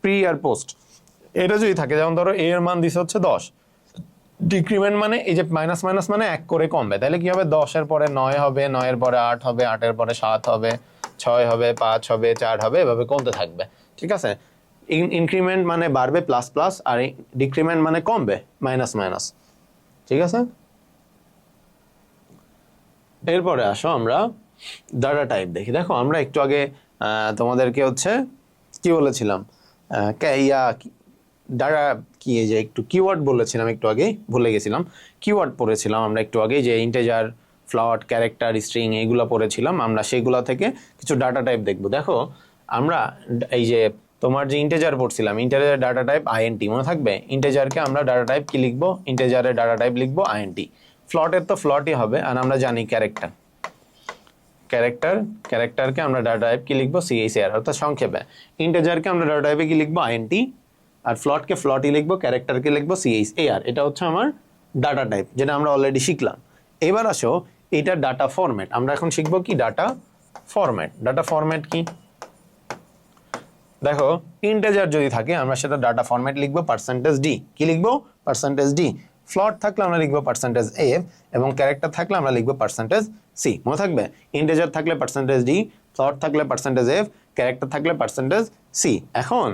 প্রি আর পোস্ট। এটা যদি থাকে, যেমন ধরো এ এর মান দিছে হচ্ছে 10, ডিক্রিমেন্ট মানে এই যে মাইনাস মাইনাস মানে এক করে কমবে, তাহলে কি হবে, 10 এর পরে 9 হবে, 9 এর পরে 8 হবে, 8 এর পরে 7 হবে, 6 হবে, 5 হবে, 4 হবে, এভাবে কমতে থাকবে, ঠিক আছে। ইনক্রিমেন্ট মানে বাড়বে প্লাস প্লাস, আর ডিক্রিমেন্ট মানে কমবে মাইনাস মাইনাস, ঠিক আছে। এরপরে আসো আমরা ডাটা টাইপ দেখি। দেখো আমরা একটু আগে তোমাদেরকে হচ্ছে কি বলেছিলাম, ডাটা কি, এই যে একটু কিওয়ার্ড বলেছিলাম একটু আগে, ভুলে গেছিলাম। কিওয়ার্ড পড়েছিলাম আমরা একটু আগে, যে ইন্টিজার, ফ্লোট, ক্যারেক্টার, স্ট্রিং, এইগুলো পড়েছিলাম আমরা। সেগুলো থেকে কিছু ডাটা টাইপ দেখবো। দেখো আমরা এই যে তোমার যে ইন্টিজার পড়ছিলাম, ইন্টিজার ডাটা টাইপ আইএনটি, মনে থাকবে। ইন্টিজারকে আমরা ডাটা টাইপ কি লিখবো, ইন্টিজারের ডাটা টাইপ লিখবো আইএনটি। ফ্লোটের তো ফ্লোটই হবে, আর আমরা জানি ক্যারেক্টারকে আমরা ডাটা টাইপ কি লিখবো, সিএইচআর, অর্থাৎ সংক্ষেপে। ইন্টিজারকে আমরা ডাটা টাইপে কি লিখবো, আইএনটি, আর ফ্লোটকে ফ্লোটই লিখবো, ক্যারেক্টারকে লিখবো সিএইচআর। এটা হচ্ছে আমার ডাটা টাইপ, যেটা আমরা অলরেডি শিখলাম। এবার আসো এটা ডাটা ফরম্যাট, আমরা এখন শিখবো কি, ডাটা ফরম্যাট। ডাটা ফরম্যাট কি, দেখো ইন্টিজার যদি থাকে আমরা সেটা ডাটা ফরম্যাট লিখবো %d, কি লিখবো, %d। ফ্লোট থাকলে আমরা লিখবো %f, এবং ক্যারেক্টার থাকলে আমরা লিখবো %c, মনে থাকবে। ইন্টিজার থাকলে %d, ফ্লোট থাকলে %f, ক্যারেক্টার থাকলে %c। এখন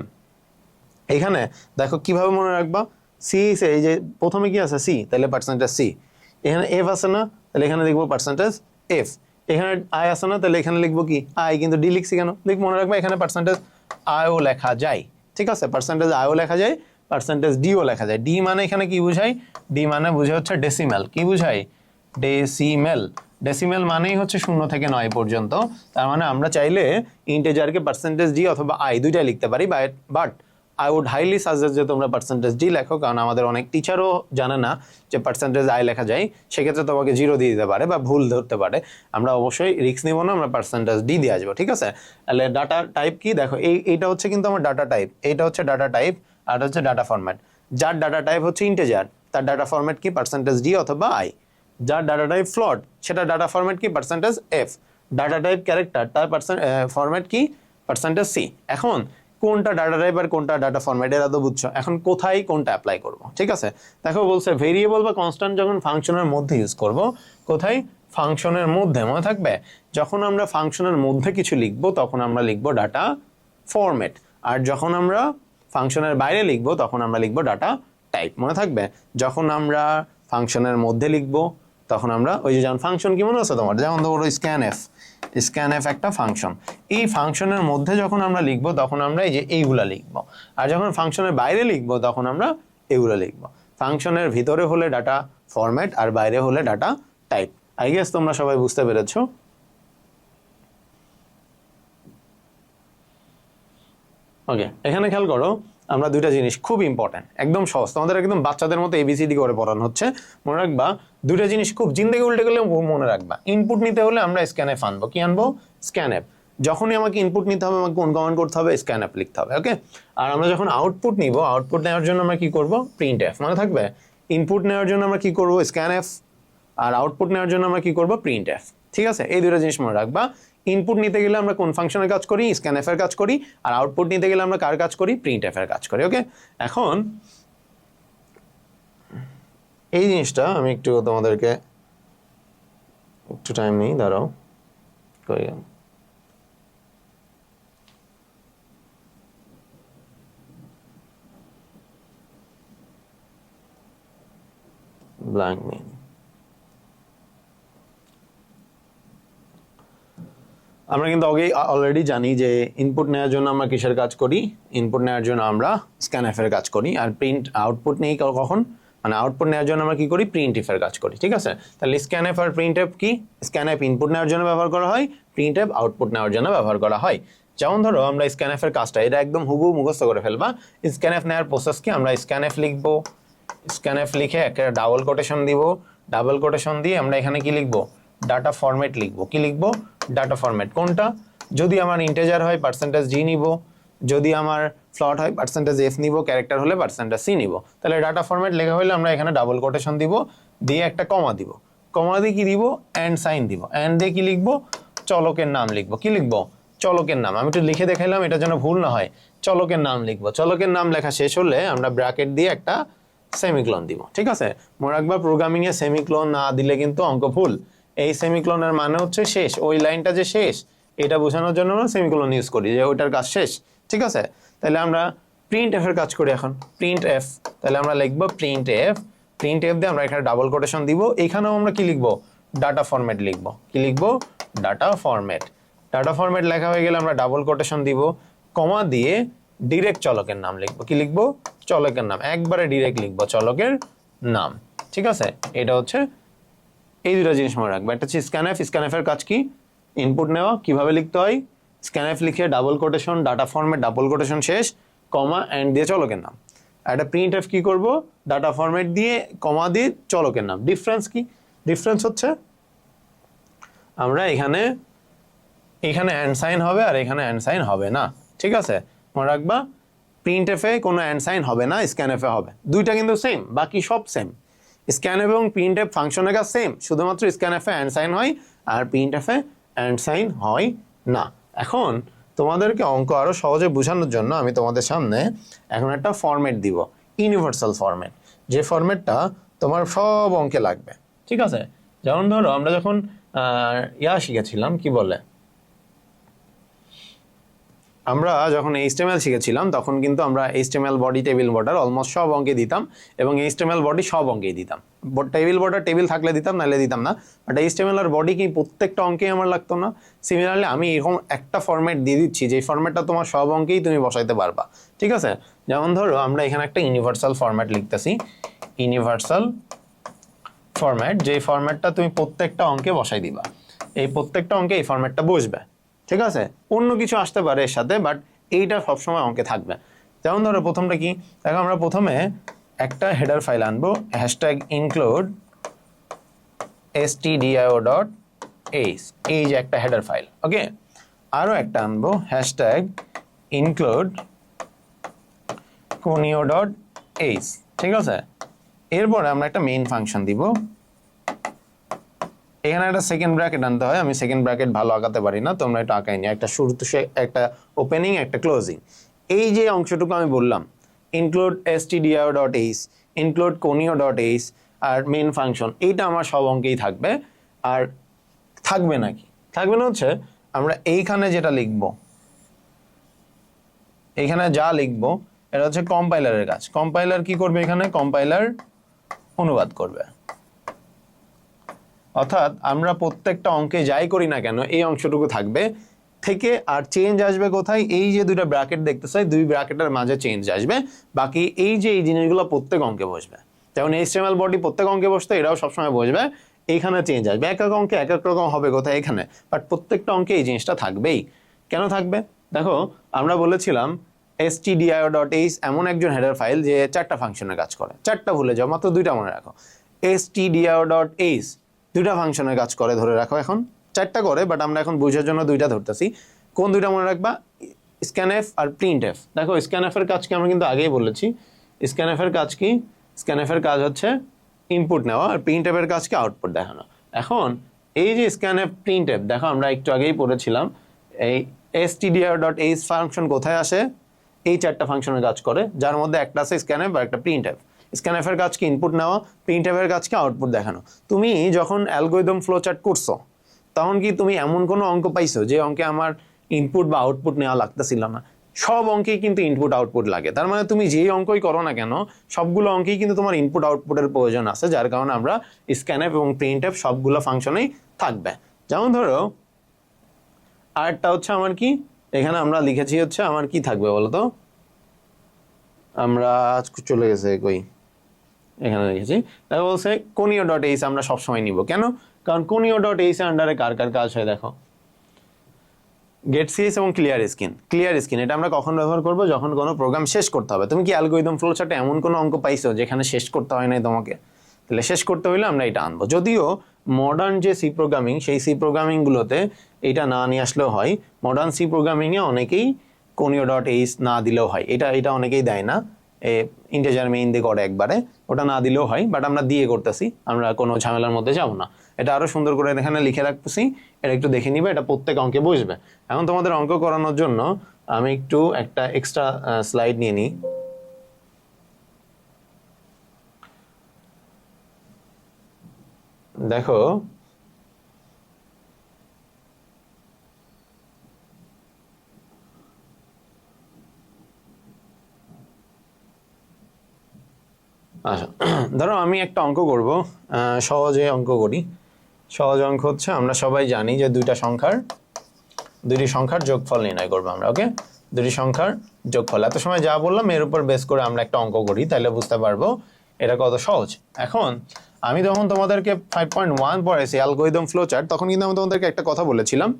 এখানে দেখো কিভাবে মনে রাখবা, সি, এই যে প্রথমে কি আছে, সি, তাহলে %c। এখানে এফ আছে না, তাহলে এখানে লিখবো %f। এখানে আই আছে না, তাহলে এখানে লিখবো কি, আই, কিন্তু ডি লিখছি কেন, মনে রাখবা এখানে %আইও লেখা যায়, ঠিক আছে, %আইও লেখা যায়, %ডিও লেখা যায়। ডি মানে এখানে কি বুঝাই, ডি মানে বুঝে হচ্ছে ডেসিমেল, কি বুঝাই, ডেসিমেল। ডেসিমেল মানেই হচ্ছে 0 থেকে 9 পর্যন্ত। তার মানে আমরা চাইলে ইন্টিজারকে %d অথবা আই দুইটাই লিখতে পারি, but I would highly suggest যে তোমরা %d লেখো, কারণ আমাদের অনেক টিচারও জানে না যে %i লেখা যায়। সেক্ষেত্রে তোমাকে 0 দিয়ে দিতে পারে বা ভুল ধরতে পারে। আমরা অবশ্যই রিস্ক নিব না, আমরা %d দিয়ে আসবো, ঠিক আছে। তাহলে ডাটা টাইপ কি, দেখো এইটা হচ্ছে কিন্তু আমার ডাটা টাইপ, এইটা হচ্ছে ডাটা টাইপ, আর হচ্ছে ডাটা ফরম্যাট। যার ডাটা টাইপ হচ্ছে ইন্টিজার, তার ডাটা ফরম্যাট কি, %d অথবা i। যার ডাটা টাইপ ফ্লোট, সেটা ডাটা ফরম্যাট কি, %f। ডাটা টাইপ ক্যারেক্টার, তার ফরম্যাট কি, %c। এখন কোনটা ডাটা টাইপ আর কোনটা ডাটা ফরম্যাট এরা তো বুঝছো, এখন কোথায় কোনটা অ্যাপ্লাই করব, ঠিক আছে। দেখো বলছে ভেরিয়েবল বা কনস্ট্যান্ট যখন ফাংশনের মধ্যে ইউজ করব, কোথায়, ফাংশনের মধ্যে, মনে থাকবে যখন আমরা ফাংশনের মধ্যে কিছু লিখবো তখন আমরা লিখবো ডাটা ফরম্যাট, আর যখন আমরা ফাংশনের বাইরে লিখবো তখন আমরা লিখবো ডাটা টাইপ, মনে থাকবে। যখন আমরা ফাংশনের মধ্যে লিখবো তখন আমরা ওই যে যেমন ফাংশন কি মনে আছে তোমার, যেমন ধরো স্ক্যানএফ একটা ফাংশন, এই ফাংশনের মধ্যে যখন আমরা লিখবো তখন আমরা এই যে এইগুলা লিখবো, আর যখন ফাংশনের বাইরে লিখবো তখন আমরা এগুলো লিখবো। ফাংশনের ভিতরে হলে ডাটা ফরম্যাট আর বাইরে হলে ডাটা টাইপ। আই গেস তোমরা সবাই বুঝতে পেরেছো। ওকে, এখানে খেয়াল করো, আমরা দুইটা জিনিস খুব ইম্পর্টেন্ট, একদম সহজ, তোমাদের একদম বাচ্চাদের মতো এবিসিডি করে পড়ানো হচ্ছে, মনে রাখবা দুইটা জিনিস খুব জিন্দেগি উল্টে গেলে মনে রাখবা। ইনপুট নিতে হলে আমরা স্ক্যানএফ আনবো, কি আনবো, স্ক্যানএফ। যখনই আমাকে ইনপুট নিতে হবে আমাকে কোন কমান্ড করতে হবে, স্ক্যানএফ লিখতে হবে, ওকে। আর আমরা যখন আউটপুট নিব, আউটপুট নেওয়ার জন্য আমরা কি করব, প্রিন্টএফ, মনে থাকবে। ইনপুট নেওয়ার জন্য আমরা কি করব, স্ক্যানএফ, আর আউটপুট নেওয়ার জন্য আমরা কি করব, প্রিন্টএফ, ঠিক আছে। এই দুটো জিনিস মনে রাখবা। ইনপুট নিতে গেলে আমরা কোন ফাংশনের কাজ করি, স্ক্যানএফ এর কাজ করি, আর আউটপুট নিতে গেলে আমরা কার কাজ করি, প্রিন্টএফ এর কাজ করি, ওকে। এখন এই জিনিসটা আমি একটু তোমাদেরকে একটু টাইম নিই, দাঁড়াও, কই গেল, ব্ল্যাঙ্ক নেই। আমরা কিন্তু অলরেডি জানি যে ইনপুট নেওয়ার জন্য আমরা কিসের কাজ করি, ইনপুট নেওয়ার জন্য আমরা স্ক্যানএফ এর কাজ করি, আর প্রিন্ট আউটপুট নেই কখন, মানে আউটপুট নেওয়ার জন্য আমরা কি করি, প্রিন্টএফ এর কাজ করি, ঠিক আছে। তাহলে স্ক্যানএফ আর প্রিন্টএফ কি, স্ক্যানএফ ইনপুট নেওয়ার জন্য ব্যবহার করা হয়, প্রিন্টএফ আউটপুট নেওয়ার জন্য ব্যবহার করা হয়। যেমন ধরো আমরা স্ক্যানএফ এর কাজটা এটা একদম হুবহু মুখস্থ করে ফেলবা। স্ক্যানএফ নেওয়ার প্রসেস কি, আমরা স্ক্যানএফ লিখবো, স্ক্যানএফ লিখে একটা ডাবল কোটেশন দিব, ডাবল কোটেশন দিয়ে আমরা এখানে কি লিখবো, ডাটা ফরম্যাট লিখবো, কি লিখবো, ডাটা ফরম্যাট। কোনটা, যদি আমার ইন্টিজার হয় পার্সেন্টেজ জি নিব, যদি আমার ফ্লট হয় পার্সেন্টেজ এফ নিব, ক্যারেক্টার হলে পার্সেন্টেজ সি নিব। তাহলে ডাটা ফরম্যাট লেখা হলে আমরা এখানে ডাবল কোটেশন দিব, দিয়ে একটা কমা দিব, কমা দিয়ে কি দিব, অ্যান্ড সাইন দিব, অ্যান্ড দিয়ে কি লিখবো, চলকের নাম লিখবো, কি লিখবো, চলকের নাম। আমি একটু লিখে দেখাইলাম এটা যেন ভুল না হয়, চলকের নাম লিখবো। চলকের নাম লেখা শেষ হলে আমরা ব্র্যাকেট দিয়ে একটা সেমিক্লোন দিব, ঠিক আছে। মনে রাখবা প্রোগ্রামিং এ সেমিক্লোন না দিলে কিন্তু অঙ্ক ভুল। এই সেমিক্লোনের মানে হচ্ছে শেষ, ওই লাইনটা যে শেষ এটা বোঝানোর জন্য আমরা সেমিক্লোন ইউজ করি, যে ওইটার কাজ শেষ, ঠিক আছে। তাহলে আমরা প্রিন্টএফ এর কাজ করি এখন, প্রিন্টএফ। তাহলে আমরা লিখবো প্রিন্টএফ, প্রিন্টএফ দিয়ে আমরা এখানে ডাবল কোটেশন দিব, এখানেও আমরা কি লিখবো, ডাটা ফরম্যাট লিখবো, কি লিখবো, ডাটা ফরম্যাট। ডাটা ফরম্যাট লেখা হয়ে গেলে আমরা ডাবল কোটেশন দিব, কমা দিয়ে ডিরেক্ট চলকের নাম লিখবো, কি লিখবো, চলকের নাম, একবারে ডিরেক্ট লিখবো চলকের নাম, ঠিক আছে। এটা হচ্ছে এই দুটো জিনিস মনে রাখবো। একটা হচ্ছে স্ক্যানএফ, স্ক্যানএফের কাজ কি, ইনপুট নেওয়া, কিভাবে লিখতে হয়, স্ক্যানএফ লিখে double quotation, data format, double quotation শেষ, কমা অ্যান্ড দিয়ে চলকের নাম। আর একটা প্রিন্টএফ কি করব, ডাটা ফরম্যাট দিয়ে কমা দিয়ে চলকের নাম। ডিফারেন্স কি, ডিফারেন্স হচ্ছে আমরা এখানে অ্যান্ড সাইন হবে আর এখানে অ্যান্ড সাইন হবে না, ঠিক আছে। মনে রাখবা প্রিন্টএফে কোনো অ্যান্ড সাইন হবে না, স্ক্যানএফে হবে। দুইটা কিন্তু সেম, বাকি সব সেম। স্ক্যানএফ এবং প্রিন্টএফ ফাংশনের কাজ সেম, শুধুমাত্র স্ক্যানএফে অ্যান্ড সাইন হয় আর প্রিন্টএফে অ্যান্ড সাইন হয় না। এখন তোমাদেরকে অঙ্ক আরো সহজে বোঝানোর জন্য আমি তোমাদের সামনে এখন একটা ফরম্যাট দিব, ইউনিভার্সাল ফরম্যাট, যে ফরম্যাটটা তোমার সব অঙ্কে লাগবে, ঠিক আছে। যেমন ধরো আমরা যখন শিখেছিলাম, কি বলে, আমরা যখন HTML শিখেছিলাম তখন কিন্তু আমরা HTML body, table border almost সব অঙ্কে দিতাম, এবং HTML বডি সব অঙ্কেই দিতাম। টেবিল বর্ডার টেবিল থাকলে দিতাম, নাহলে দিতাম না। বাট HTML আর বডি কি প্রত্যেকটা অঙ্কেই আমার লাগতো না। সিমিলারলি আমি এরকম একটা ফরম্যাট দিয়ে দিচ্ছি যে ফরম্যাটটা তোমার সব অঙ্কেই তুমি বসাইতে পারবা, ঠিক আছে। যেমন ধরো আমরা এখানে একটা ইউনিভার্সাল ফরম্যাট লিখতেছি, ইউনিভার্সাল ফরম্যাট, যে ফরম্যাটটা তুমি প্রত্যেকটা অঙ্কে বসাই দিবা, এই প্রত্যেকটা অঙ্কে এই ফরম্যাটটা বসবে, ঠিক আছে। অন্য কিছু আসতে পারে এর সাথে, বাট এইটা সবসময় অঙ্কে থাকবে। যেমন ধরো প্রথমটা কি, দেখো আমরা প্রথমে একটা হেডার ফাইল আনবো, হ্যাশট্যাগ ইনক্লুড stdio.h, এই যে একটা হেডার ফাইল, ওকে। আরো একটা আনবো, হ্যাশট্যাগ ইনক্লুড conio.h, ঠিক আছে। এরপরে আমরা একটা মেইন ফাংশন দিব, এখানে একটা সেকেন্ড ব্র্যাকেট আনতে হয়, আমি সেকেন্ড ব্র্যাকেট ভালো আঁকাতে পারি না, তোমরা এটা আঁকাই নি, একটা শুরুতে একটা ওপেনিং একটা ক্লোজিং। এই যে অংশটুকু আমি বললাম include stdio dot H, include conio dot H আর মেন ফাংশন, এইটা আমার সব অঙ্কেই থাকবে। আর থাকবে নাকি, থাকবে না হচ্ছে আমরা এইখানে যেটা লিখব, এইখানে যা লিখবো এটা হচ্ছে কম্পাইলারের কাজ। কম্পাইলার কি করবে, এখানে কম্পাইলার অনুবাদ করবে। অর্থাৎ আমরা প্রত্যেকটা অঙ্কে যাই করি না কেন এই অংশটুকু থাকবে থেকে, আর চেঞ্জ আসবে কোথায়, এই যে দুইটা ব্র্যাকেট দেখতে চাই, দুই ব্র্যাকেটের মাঝে চেঞ্জ আসবে। বাকি এই যে এই জিনিসগুলো প্রত্যেক অঙ্কে বসবে, যেমন HTML বডি প্রত্যেক অঙ্কে বসতো, এটাও সবসময় বসবে। এইখানে চেঞ্জ আসবে, এক এক অঙ্কে এক এক রকম হবে কোথায় এখানে, বাট প্রত্যেকটা অঙ্কে এই জিনিসটা থাকবেই। কেন থাকবে দেখো, আমরা বলেছিলাম stdio.h এমন একজন হেডার ফাইল যে 4টা ফাংশনের কাজ করে। 4টা ভুলে যাও, মাত্র 2টা মনে রাখো। stdio.h 2টা ফাংশনের কাজ করে, ধরে রাখো। এখন 4টা করে, বাট আমরা এখন বোঝার জন্য 2টা ধরতেছি। কোন 2টা মনে রাখবা, scanf আর printf। দেখো scanf এর কাজ কি আমরা কিন্তু আগেই বলেছি। scanf এর কাজ কি, scanf এর কাজ হচ্ছে ইনপুট নেওয়া, আর printf এর কাজ কি আউটপুট দেখানো। এখন এই যে scanf printf, দেখো আমরা একটু আগেই পড়েছিলাম এই stdio.h ফাংশন কোথায় আসে, এই 4টা ফাংশনের কাজ করে, যার মধ্যে একটা আছে scanf আর একটা printf। scanf এর কাজ কি ইনপুট নেওয়া, printf এর কাজ কি আউটপুট দেখানো। তুমি যখন অ্যালগরিদম ফ্লোচার্ট করছো তখন কি তুমি এমন কোনো অঙ্ক পাইছো যে অঙ্কে আমার ইনপুট বা আউটপুট নেওয়া লাগতেছিল না? সব অঙ্কেই কিন্তু ইনপুট আউটপুট লাগে। তার মানে তুমি যেই অঙ্কই করো না কেন, সবগুলো অঙ্কেই কিন্তু তোমার ইনপুট আউটপুটের প্রয়োজন আছে, যার কারণে আমরা scanf এবং printf সবগুলো ফাংশনেই থাকবে। যেমন ধরো আরেকটা হচ্ছে আমার কি, এখানে আমরা লিখেছি হচ্ছে আমার কি থাকবে বলতো, আমরা চলে গেছে কই, এখানে লিখেছি। দেখো বলছে কোনিও ডট এইচ আমরা সবসময় নিব। কেন? কারণ কোনিও ডট এইচ এর আন্ডারে কার কার কাজ হয় দেখো, গেট সিএস এবং ক্লিয়ার স্ক্রিন। ক্লিয়ার স্ক্রিন এটা আমরা কখন ব্যবহার করব, যখন কোনো প্রোগ্রাম শেষ করতে হবে। তুমি কি অ্যালগরিদম ফ্লোচার্টে এমন কোনো অঙ্ক পাইছো যেখানে শেষ করতে হয় নাই তোমাকে? তাহলে শেষ করতে হইলে আমরা এটা আনবো। যদিও মডার্ন যে সি প্রোগ্রামিং, সেই সি প্রোগ্রামিংগুলোতে এটা না নিয়ে আসলেও হয়। মডার্ন সি প্রোগ্রামিংয়ে অনেকেই কোনিও ডট এইচ না দিলেও হয়, এটা অনেকেই দেয় না, ইন্টিজার মেইন দিয়ে করে একবারে, ওটা না দিলেও হয়, বাট আমরা দিয়ে করতেছি, আমরা কোনো ঝামেলার মধ্যে যাব না। এটা আরো সুন্দর করে এখানে লিখে রাখতেছি, এটা একটু দেখে নিবে, এটা প্রত্যেক অঙ্কে বসবে। এখন তোমাদের অঙ্ক করানোর জন্য আমি একটু একটা এক্সট্রা স্লাইড নিয়ে নিই। দেখো আচ্ছা, ধরো আমি একটা অঙ্ক করব, সহজে অঙ্ক করি। সহজ অঙ্ক হচ্ছে আমরা সবাই জানি যে দুইটি সংখ্যার যোগফল নির্ণয় করবো আমরা। ওকে, দুটি সংখ্যার যোগফল। এত সময় যা বললাম এর উপর বেস করে আমরা একটা অঙ্ক করি, তাহলে বুঝতে পারবো এটা কত সহজ। এখন আমি যখন তোমাদেরকে 5.1 পড়াইছি অ্যালগরিদম ফ্লোচার্ট, তখন কিন্তু আমি তোমাদেরকে একটা কথা বলেছিলাম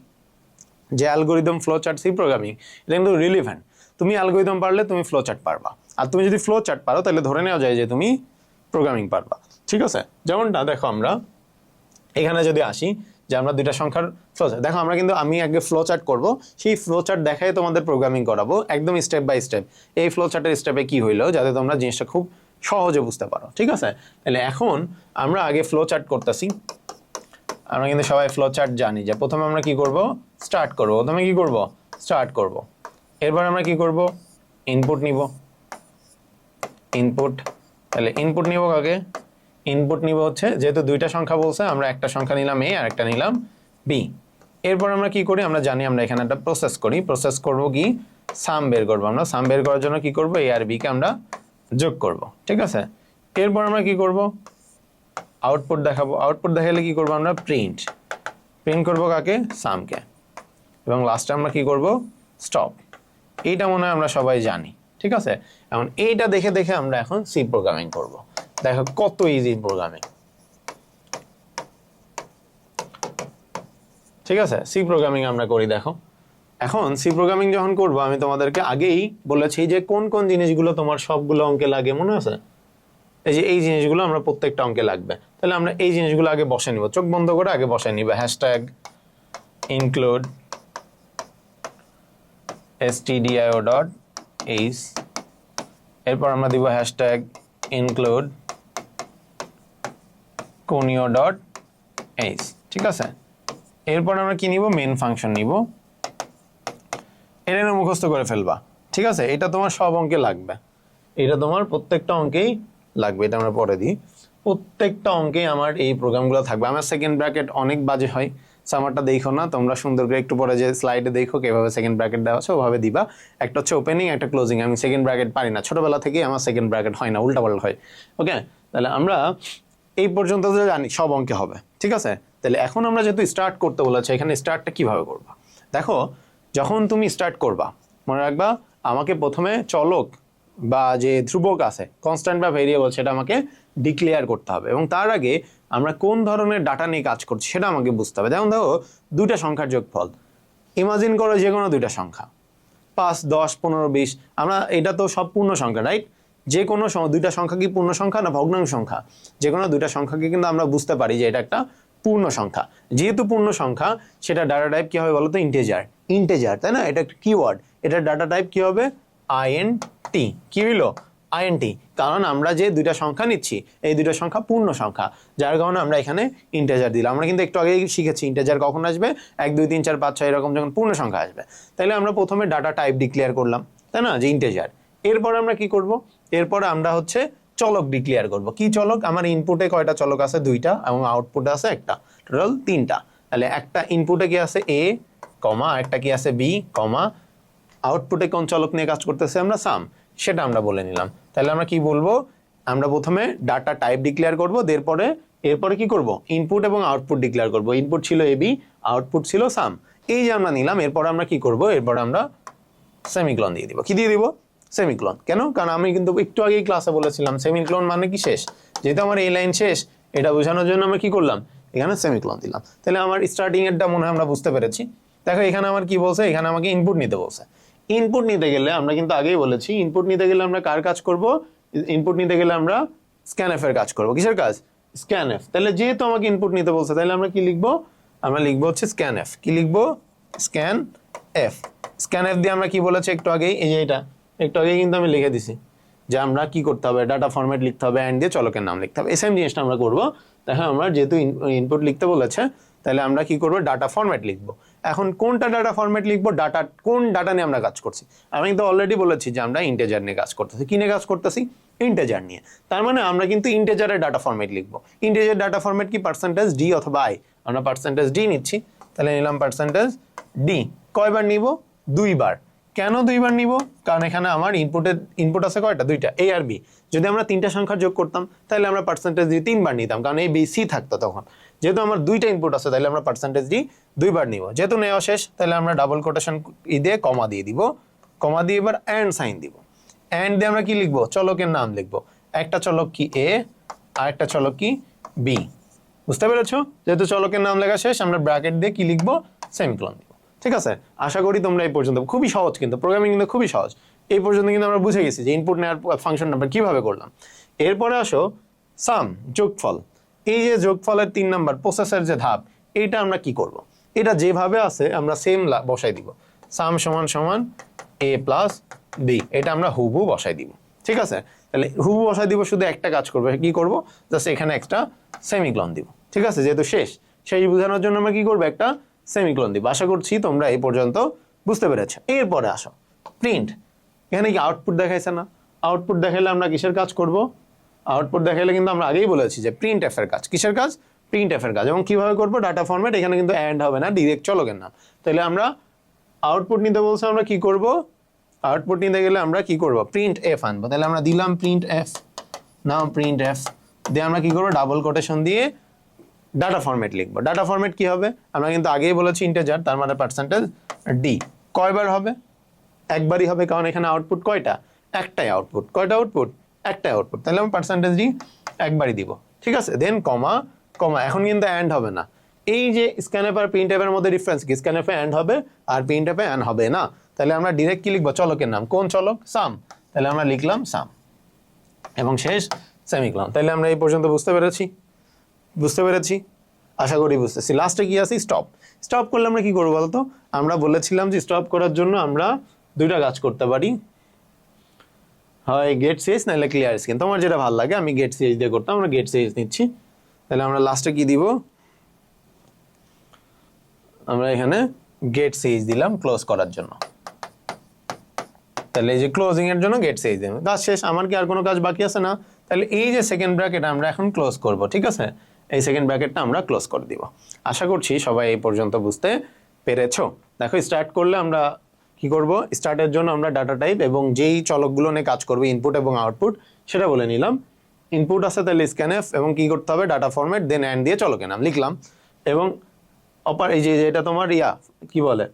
যে অ্যালগরিদম ফ্লোচার্ট সি প্রোগ্রামিং এটা কিন্তু রিলিভেন্ট। তুমি অ্যালগরিদম পারলে তুমি ফ্লোচার্ট পারবা, আর তুমি যদি ফ্লোচার্ট পারো তাহলে ধরে নেওয়া যায় যে তুমি প্রোগ্রামিং পারবা। ঠিক আছে, যেমনটা দেখো আমরা এখানে যদি আসি যে আমরা দুইটা সংখ্যার ফ্লোচার্ট, দেখো আমরা কিন্তু আমি আগে ফ্লোচার্ট করব, সেই ফ্লোচার্ট দেখাই তোমাদের প্রোগ্রামিং করাবো একদম স্টেপ বাই স্টেপ। এই ফ্লোচার্টের স্টেপে কি হইলো যাতে তোমরা জিনিসটা খুব সহজে বুঝতে পারো। ঠিক আছে, তাহলে এখন আমরা আগে ফ্লোচার্ট করতেছি। আমরা কিন্তু সবাই ফ্লোচার্ট জানি যে প্রথমে আমরা কি করব, স্টার্ট করব। প্রথমে কি করব, স্টার্ট করব। এরপর আমরা কি করব, ইনপুট নিব। ইনপুট, তাহলে ইনপুট নিব কাকে, ইনপুট নিব হচ্ছে, যেহেতু দুইটা সংখ্যা বলছে আমরা একটা সংখ্যা নিলাম এ আর একটা নিলাম বি। এরপর আমরা কি করি, আমরা জানি আমরা এখানে একটা প্রসেস করি। প্রসেস করব কি, সাম বের করব। আমরা সাম বের করার জন্য কি করব, এ আর বি কে আমরা যোগ করব। ঠিক আছে, এরপর আমরা কি করব, আউটপুট দেখাবো। আউটপুট দেখালে কি করব, আমরা প্রিন্ট করব কাকে, সামকে। এবং লাস্টে আমরা কি করব, স্টপ। এইটা মনে হয় আমরা সবাই জানি। ঠিক আছে, এখন এইটা দেখে দেখে আমরা এখন সি প্রোগ্রামিং করব। দেখো কত ইজি প্রোগ্রামিং। ঠিক আছে, সি প্রোগ্রামিং আমরা করি। দেখো এখন সি প্রোগ্রামিং যখন করব, আমি তোমাদেরকে আগেই বলেছি যে কোন কোন জিনিসগুলো তোমার সবগুলো অঙ্কে লাগে, মনে আছে? এই যে এই জিনিসগুলো আমরা প্রত্যেকটা অঙ্কে লাগবে। তাহলে আমরা এই জিনিসগুলো আগে বসে নিব, চোখ বন্ধ করে আগে বসে নিব। হ্যাশট্যাগ ইনক্লুড stdio.h, এরপর আমরা দিব হ্যাশট্যাগ ইনক্লুড conio.h। ঠিক আছে, এরপর আমরা কি নিব, মেন ফাংশন নিব। এটা মুখস্থ করে ফেলবা। ঠিক আছে, এটা তোমার সব অঙ্কে লাগবে, এটা তোমার প্রত্যেকটা অঙ্কেই লাগবে, এটা আমরা পরে দিই। প্রত্যেকটা অঙ্কে আমার এই প্রোগ্রামগুলো থাকবে। আমার সেকেন্ড ব্র্যাকেট অনেক বাজে হয়, আমারটা দেখো না তোমরা, সুন্দর করে একটু পরে যে স্লাইডে দেখো কিভাবে সেকেন্ড ব্র্যাকেট দেওয়া আছে ওভাবে দিবা। একটা হচ্ছে ওপেনিং, একটা ক্লোজিং। আমি সেকেন্ড ব্র্যাকেট পারি না, ছোটবেলা থেকেই আমার সেকেন্ড ব্র্যাকেট হয় না, উল্টাপাল্টা হয়। ওকে, তাহলে আমরা এই পর্যন্ত তো জানি সব অঙ্কে হবে, ঠিক আছে। তাহলে এখন আমরা যেহেতু স্টার্ট করতে বলেছি, এখানে স্টার্টটা কিভাবে করবা দেখো। যখন তুমি স্টার্ট করবা মনে রাখবা আমাকে প্রথমে চলক বা যে ধ্রুবক আছে কনস্ট্যান্ট বা ভেরিয়েবল সেটা আমাকে ডিক্লেয়ার করতে হবে, এবং তার আগে আমরা কোন ধরনের ডাটা নিয়ে কাজ করছি সেটা আমাকে বুঝতে হবে। যেমন দেখো দুইটা সংখ্যার যোগফল, ইমাজিন করো যে কোনো দুইটা সংখ্যা 5, 10, 15, 20, আমরা এটা তো সব পূর্ণ সংখ্যা, রাইট? যে কোনো দুইটা সংখ্যা কি পূর্ণ সংখ্যা না ভগ্নাংশ সংখ্যা? যে কোনো দুইটা সংখ্যাকে কিন্তু আমরা বুঝতে পারি যে এটা একটা পূর্ণ সংখ্যা। যেহেতু পূর্ণ সংখ্যা সেটা ডাটা টাইপ কি হবে বলো তো? ইন্টিজার। ইন্টিজার, তাই না? এটা একটা কিওয়ার্ড, এটার ডাটা টাইপ কি হবে? আইএনটি। কি হলো? আইএনটি, কারণ আমরা যে দুইটা সংখ্যা নিচ্ছি এই দুইটা সংখ্যা পূর্ণ সংখ্যা, যার কারণে আমরা এখানে ইন্টিজার দিলাম। আমরা কিন্তু একটু আগেই শিখেছি ইন্টিজার কখন আসবে, 1, 2, 3, 4, 5, 6 এরকম যখন পূর্ণ সংখ্যা আসবে। তাহলে আমরা প্রথমে ডাটা টাইপ ডিক্লেয়ার করলাম, তাই না, যে ইন্টিজার। এরপরে আমরা কি করব? এরপরে আমরা হচ্ছে চলক ডিক্লেয়ার করব। কি চলক? আমার ইনপুটে কয়টা চলক আছে? 2টা, এবং আউটপুটে আছে একটা, টোটাল 3টা। তাহলে একটা ইনপুটে কি আছে? এ কমা, একটা কি আছে? বি কমা, আউটপুটে কোন চলক নিয়ে কাজ করতেছে আমরা? সাম, সেটা আমরা বলে নিলাম। তাহলে আমরা কি বলবো? আমরা প্রথমে ডাটা টাইপ ডিক্লেয়ার করব, এরপরে কি করব? ইনপুট এবং আউটপুট ডিক্লেয়ার করব। ইনপুট ছিল এবি, আউটপুট ছিল সাম। এই যে আমরা নিলাম, এরপরে আমরা কি করব? এরপরে আমরা সেমিকলন দিয়ে দিব। কি দিয়ে দিব? সেমিকলন। কেন? কারণ আমি কিন্তু একটু আগেই ক্লাসে বলেছিলাম সেমিকলন মানে কি? শেষ। যেহেতু আমার এই লাইন শেষ, এটা বোঝানোর জন্য আমরা কি করলাম? এখানে সেমিকলন দিলাম। তাহলে আমার স্টার্টিং এরটা মনে হয় আমরা বুঝতে পেরেছি। দেখো এখানে আমার কি বলছে? এখানে আমাকে ইনপুট নিতে বলছে। ইনপুট নিতে গেলে আমরা কিন্তু আগেই বলেছি, ইনপুট নিতে গেলে আমরা কার কাজ করব? ইনপুট নিতে গেলে আমরা স্ক্যানএফ এর কাজ করব। কিসের কাজ? স্ক্যানএফ। তাহলে যেহেতু আমাকে ইনপুট নিতে বলছে, তাহলে আমরা কি লিখবো? আমরা লিখবো হচ্ছে স্ক্যানএফ। কি লিখবো? স্ক্যানএফ। স্ক্যানএফ দিয়ে আমরা কি বলেছি একটু আগেই? এই যে এটা একটু আগেই কিন্তু আমি লিখে দিছি যে আমরা কি করতে হবে? ডাটা ফরম্যাট লিখতে হবে, অ্যান্ড দিয়ে চলকের নাম লিখতে হবে। এই সেম জিনিসটা আমরা করবো। দেখো আমরা যেহেতু ইনপুট লিখতে বলেছে, তাহলে আমরা কি করবো? ডাটা ফরম্যাট লিখবো। এখন কোনটা ডাটা ফরম্যাট লিখবো? ডাটা, কোন ডাটা নিয়ে আমরা কাজ করছি? আমি কিন্তু অলরেডি বলেছি যে আমরা ইন্টিজার নিয়ে কাজ করতেছি। কি নিয়ে কাজ করতেছি? ইন্টিজার নিয়ে। তার মানে আমরা কিন্তু ইন্টিজারের ডাটা ফরম্যাট লিখবো। ইন্টিজার ডাটা ফরম্যাট কি? পার্সেন্টেজ ডি অথবা আই। আমরা পার্সেন্টেজ ডি নিচ্ছি, তাহলে নিলাম পার্সেন্টেজ ডি। কয়বার নিব? 2 বার। কেন 2 বার নিব? কারণ এখানে আমার ইনপুট আছে কয়টা? 2টা, এ আর বি। যদি আমরা 3টা সংখ্যা যোগ করতাম তাহলে আমরা পার্সেন্টেজ ডি 3 বার নিতাম, কারণ এ বি সি থাকতো তখন। যেহেতু আমার 2টা ইনপুট আছে, তাহলে আমরা পার্সেন্টেজ ডি 2 বার নিব। যেহেতু নেওয়া শেষ, তাহলে আমরা ডাবল কোটেশন দিয়ে কমা দিয়ে দিব। কমা দিয়ে এবার অ্যান্ড সাইন দিব। অ্যান্ড দিয়ে আমরা কি লিখবো? চলকের নাম লিখবো। একটা চলক কি? এ, আর একটা চলক কি? বি। বুঝতে পেরেছো? যেহেতু চলকের নাম লেখা শেষ, আমরা ব্র্যাকেট দিয়ে কি লিখবো? সেমিকোলন দিব। ঠিক আছে? আশা করি তোমরা এই পর্যন্ত, খুবই সহজ কিন্তু প্রোগ্রামিং কিন্তু খুবই সহজ। এই পর্যন্ত কিন্তু আমরা বুঝে গেছি যে ইনপুট নেওয়ার ফাংশন নাম্বার কিভাবে করলাম। এরপরে আসো সাম, যোগফল। এই যে যোগফলের 3 নাম্বার প্রসেসের যে ধাপ, এইটা আমরা কি করব? এটা যেভাবে আছে আমরা সেম বসাই দিব। সাম সমান সমান এ প্লাস বি, এটা আমরা হুবহু বসাই দিব। ঠিক আছে? তাহলে হুবহু বসাই দিব, শুধু একটা কাজ করবে। কি করব? জাস্ট এখানে একটা সেমিকোলন দিব। ঠিক আছে? যেহেতু শেষ বোঝানোর জন্য আমরা কি করব? একটা সেমিকোলন দিব। আশা করছি তোমরা এই পর্যন্ত বুঝতে পেরেছো। এরপরে আসো প্রিন্ট। এখানে কি আউটপুট দেখাইছে না? আউটপুট দেখাইলে আমরা কিসের কাজ করব? আউটপুট দেখাইলে কিন্তু আমরা আগেই বলেছি যে প্রিন্ট এফ এর কাজ। কিসের কাজ? প্রিন্ট এফ এর কাজ। এবং কিভাবে করব? Data format. এখানে কিন্তু অ্যান্ড হবে না, ডিরেক্ট চলকের নাম। তাহলে আমরা আউটপুট নিতে বলছে, আমরা কি করব? আউটপুট নিতে গেলে আমরা কি করব? প্রিন্ট এফ আনবো। তাহলে আমরা দিলাম প্রিন্ট এফ। নাও প্রিন্ট এফ দিয়ে আমরা কি করব? ডাবল কোটেশন দিয়ে ডাটা ফরম্যাট লিখবো। ডাটা ফরম্যাট কি হবে? আমরা কিন্তু আগেই বলেছি ইন্টিজার, তার মানে পার্সেন্টেজ ডি। কয়বার হবে? একবারই হবে, কারণ এখানে আউটপুট কয়টা? একটাই আউটপুট। কয়টা আউটপুট? একটাই আউটপুট। তাহলে আমি পার্সেন্টেজ ডি একবারই দিব। ঠিক আছে? দেন কমা, কমা। এখন কিন্তু অ্যান্ড হবে না। এই যে স্ক্যানএফ আর প্রিন্ট এফের মধ্যে ডিফারেন্স কি? স্ক্যানএফে অ্যান্ড হবে আর প্রিন্ট এফে অ্যান্ড হবে না। তাহলে আমরা ডিরেক্ট কি লিখবো? চলকের নাম। কোন চলক? সাম। তাহলে আমরা লিখলাম সাম এবং শেষ সেমিকোলন। তাহলে আমরা এই পর্যন্ত বুঝতে পেরেছি? বুঝতে পেরেছি? আশা করি বুঝতেছি। লাস্টে কি আছে? স্টপ। স্টপ করলে আমরা কি করবো বলতো? আমরা বলেছিলাম যে স্টপ করার জন্য আমরা 2টা কাজ করতে পারি, হয় গেট সিএস নাহলে ক্লিয়ার স্ক্রিন। তোমার যেটা ভালো লাগে। আমি গেট সিএস দিয়ে করতাম, আমরা গেট সিএস নিচ্ছি। তাহলে আমরা লাস্টে কি দিব? আমরা এখানে গেট সিএস দিলাম ক্লোজ করার জন্য। তাহলে এই যে ক্লোজিং এর জন্য গেট সিএইচ দিলাম, কাজ শেষ। আমার কি আর কোনো কাজ বাকি আছে? না। তাহলে এই যে সেকেন্ড ব্র্যাকেট আমরা এখন ক্লোজ করব, ঠিক আছে? এই সেকেন্ড ব্র্যাকেটটা আমরা ক্লোজ করে দিব। আশা করছি সবাই এই পর্যন্ত বুঝতে পেরেছো। দেখো স্টার্ট করলে আমরা কি করব, স্টার্টের জন্য আমরা ডাটা টাইপ এবং যেই চলকগুলো নিয়ে কাজ করবে ইনপুট এবং আউটপুট সেটা বলে নিলাম। ইনপুট আছে তাহলে স্ক্যানএফ এবং কি করতে হবে, ডাটা ফরম্যাট, দেন অ্যান্ড দিয়ে চলকের নাম লিখলাম। এবং এই যে এটা তোমার কি বলে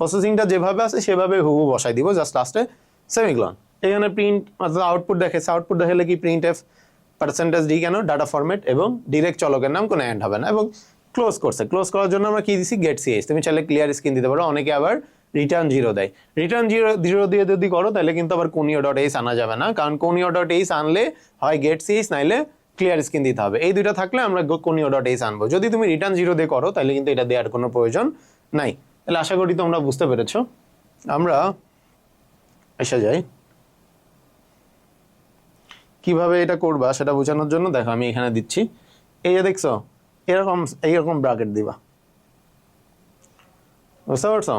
প্রসেসিংটা যেভাবে আছে সেভাবে হুবহু বসাই দিব, জাস্ট লাস্টে সেমিকোলন। এখানে প্রিন্ট অর্থাৎ আউটপুট দেখাচ্ছে, আউটপুট দেখালে কি প্রিন্ট এফ %d কেন, ডাটা ফরম্যাট এবং ডিরেক্ট চলকের নাম, কোনো অ্যান্ড হবে না। এবং ক্লোজ করছে, ক্লোজ করার জন্য আমরা কি দিছি, গেট সিএইচ। তুমি চাইলে ক্লিয়ার স্ক্রিন দিতে পারো, অনেকে আবার রিটার্ন 0 দেয়। রিটার্ন 0 দিয়ে যদি করো তাহলে কিন্তু আবার conio.h আনা যাবে না, কারণ conio.h আনলে হয় গেট সিএইচ নাইলে ক্লিয়ার স্ক্রিন দিতে হবে। এই দুইটা থাকলে আমরা conio.h আনবো। যদি তুমি রিটার্ন 0 দিয়ে করো তাহলে কিন্তু এটা দেওয়ার কোনো প্রয়োজন নাই। তাহলে আশা করি তোমরা বুঝতে পেরেছো। আমরা এসে যাই কিভাবে এটা করবা সেটা বোঝানোর জন্য। দেখো আমি এখানে দিচ্ছি, এই যে দেখছো এইরকম ব্র্যাকেট দিবা, বুঝতে পারছো?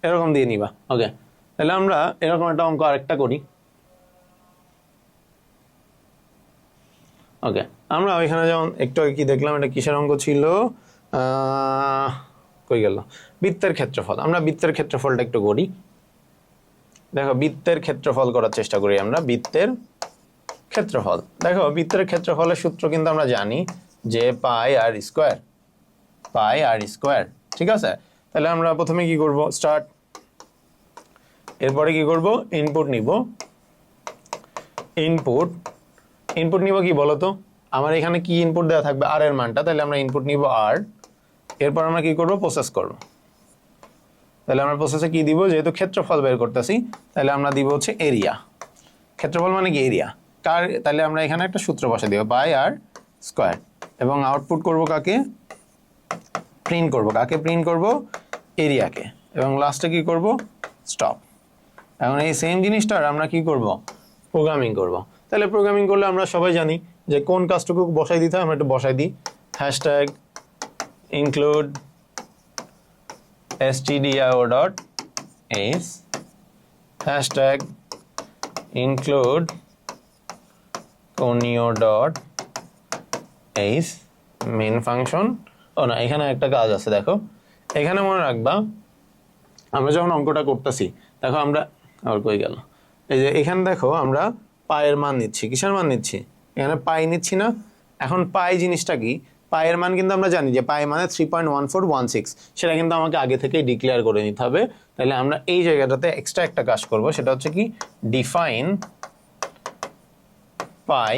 এরকম দিয়ে নিবা। ওকে, তাহলে আমরা এরকম একটা অঙ্ক আরেকটা করি। ওকে, আমরা ওইখানে যেমন একটু আগে কি দেখলাম, এটা কিসের অঙ্ক ছিল, কই গেল, বৃত্তের ক্ষেত্রফল। আমরা বৃত্তের ক্ষেত্রফলটা একটু করি। দেখো বৃত্তের ক্ষেত্রফল করার চেষ্টা করি আমরা। বৃত্তের ক্ষেত্রফল, দেখো বৃত্তের ক্ষেত্রফলের সূত্র কিন্তু আমরা জানি যে পাই আর স্কোয়ার, ঠিক আছে? তাহলে আমরা প্রথমে কি করব, স্টার্ট, এরপরে কি করব, ইনপুট নিব। ইনপুট নিব কি বলতো, আমার এখানে কি ইনপুট দেওয়া থাকবে, আর এর মানটা, তাহলে আমরা ইনপুট নিব আর। এরপর আমরা কি করব, প্রসেস করব। তাহলে আমরা প্রসেসে কি দিব, যেহেতু ক্ষেত্রফল বের করতেছি তাহলে আমরা দিব হচ্ছে এরিয়া। ক্ষেত্রফল মানে কি, এরিয়া। তাহলে আমরা এখানে একটা সূত্র বসে দিব, পাই আর স্কোয়ার। এবং আউটপুট করব কাকে, প্রিন্ট করব কাকে, প্রিন্ট করব এরিয়াকে। এবং লাস্টে কি করব, স্টপ। এখন এই সেম জিনিসটার আমরা কি করব, প্রোগ্রামিং করব। তাহলে প্রোগ্রামিং করলে আমরা সবাই জানি যে কোন কাজটুকু বসাই দিতে হয়, আমরা একটু বসাই দিই। Hashtag include stdio.h, hashtag include conio.h main function. ও না, এখানে একটা কাজ আছে, দেখো এখানে মনে রাখবা, আমরা যখন অঙ্কটা করতেছি, দেখো আমরা আবার কই গেল, এই যে এখানে দেখো আমরা পায়ের মান নিচ্ছি, কিসের মান নিচ্ছি, এখানে পাই নিচ্ছি না। এখন পাই জিনিসটা কি, পায়ের মান কিন্তু আমরা জানি যে পাই মানে 3.1416, সেটা কিন্তু আমাকে আগে থেকেই ডিক্লেয়ার করে নিতে হবে। তাহলে আমরা এই জায়গাটাতে এক্সট্রা একটা কাজ করব, সেটা হচ্ছে কি, ডিফাইন পাই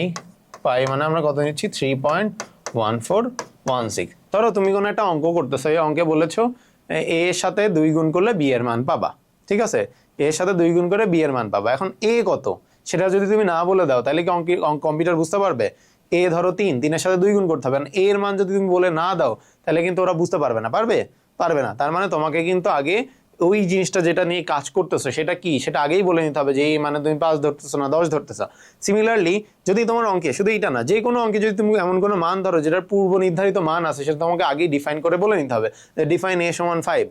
মানে আমরা কত নিচ্ছি, 3.1416। ধরো তুমি কোনো একটা অঙ্ক করতেছো, এই অঙ্কে বলেছো এ এর সাথে 2 গুণ করলে বি এর মান পাবা, ঠিক আছে? এ এর সাথে 2 গুণ করে বি এর মান পাবা। এখন এ কত সেটা যদি তুমি না বলে দাও তাহলে কি কম্পিউটার বুঝতে পারবে? এ ধরো 3 এর সাথে 2 গুণ করতে হবে, এ এর মান যদি তুমি বলে না দাও তাহলে কিন্তু ওরা বুঝতে পারবে না। পারবে না। তার মানে তোমাকে কিন্তু আগে ওই জিনিসটা যেটা নিয়ে কাজ করতেছো সেটা কি, সেটা আগেই বলে নিতে হবে যে এই মানে তুমি 5 ধরতেছো না 10 ধরতেছো। সিমিলারলি যদি তোমার অঙ্কে, শুধু এটা না, যে কোনো অঙ্কে যদি তুমি এমন কোনো মান ধরো যেটার পূর্ব নির্ধারিত মান আছে, সেটা তোমাকে আগেই ডিফাইন করে বলে নিতে হবে। ডিফাইন a = 5,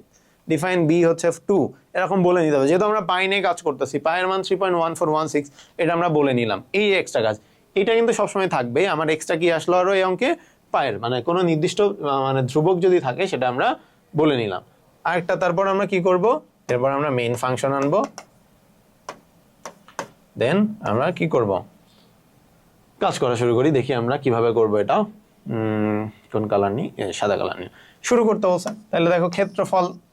ডিফাইন b হচ্ছে 2, এরকম বলে নিতে হবে। যেহেতু আমরা পাই নিয়ে কাজ করতেছি, পায়ের মান 3.1416, এটা আমরা বলে নিলাম। এই এক্সট্রা কাজ এটা কিন্তু সবসময় থাকবে। আমার এক্সট্রা কি আসলো আরো এই অঙ্কে, পায়ের মানে কোনো নির্দিষ্ট মানে ধ্রুবক যদি থাকে সেটা আমরা বলে নিলাম। আরেকটা, তারপর আমরা কি করব, এরপর আমরা মেইন ফাংশন আনবো, দেন আমরা কি করব, কাজ করা শুরু করি। দেখি আমরা কিভাবে করব এটা। কোন কালার নিই, সাদা কালার নিই, শুরু করতে বলছে। তাহলে দেখো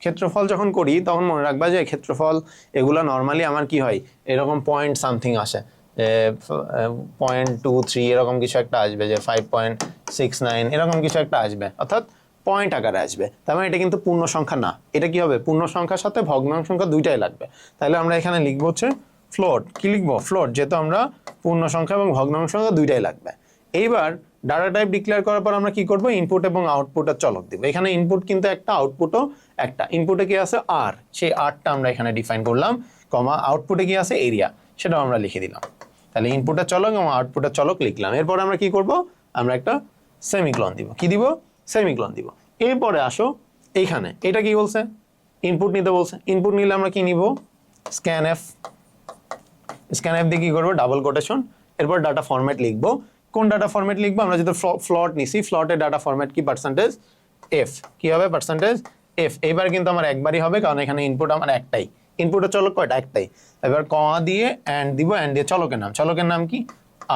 ক্ষেত্রফল যখন করি তখন মনে রাখবা যে ক্ষেত্রফল এগুলো নর্মালি আমার কি হয়, এরকম পয়েন্ট সামথিং আসে, 0.23 এরকম কিছু একটা আসবে, যে 5.69 এরকম কিছু একটা আসবে, অর্থাৎ পয়েন্ট আকারে আসবে। তার মানে এটা কিন্তু পূর্ণ সংখ্যা না, এটা কি হবে, পূর্ণ সংখ্যার সাথে ভগ্নাংশ সংখ্যা দুইটাই লাগবে। তাহলে আমরা এখানে লিখবো হচ্ছে ফ্লোট। কি লিখবো, ফ্লোট, যেহেতু আমরা পূর্ণ সংখ্যা এবং ভগ্নাংশ সংখ্যা দুইটাই লাগবে। এইবার ডাটা টাইপ ডিক্লেয়ার করার পর আমরা কি করব, ইনপুট এবং আউটপুটের চলক দিব। এখানে ইনপুট কিন্তু একটা, আউটপুটও একটা। ইনপুটে কি আছে, আর, সেই আরটা আমরা এখানে ডিফাইন করলাম, কমা, আউটপুটে কি আছে, এরিয়া, সেটাও আমরা লিখে দিলাম। তাহলে ইনপুটের চলক এবং আউটপুটের চলক লিখলাম। এরপর আমরা কি করব, আমরা একটা সেমিকোলন দিব। কি দিব, সেমিকোলন দিব। এরপরে আসো এইখানে, এটা কি বলছে, ইনপুট নিতে বলছে। ইনপুট নিলে আমরা কি নিব, স্ক্যানএফ স্ক্যানএফ দিয়ে কি করবো, ডাবল কোটেশন, এরপর ডাটা ফরম্যাট লিখবো। কোন ডাটা ফরম্যাট লিখবো, আমরা যেহেতু ফ্লট নিছি, ফ্লটের ডাটা ফরম্যাট কি, পার্সেন্টেজ এফ, কি হবে পার্সেন্টেজ এফ। এবার কিন্তু আমার একবারই হবে, কারণ এখানে ইনপুট আমার একটাই, ইনপুটের চলক কয়টা, একটাই। এবার কমা দিয়ে অ্যান্ড দিব, অ্যান্ড দিয়ে চলকের নাম কি,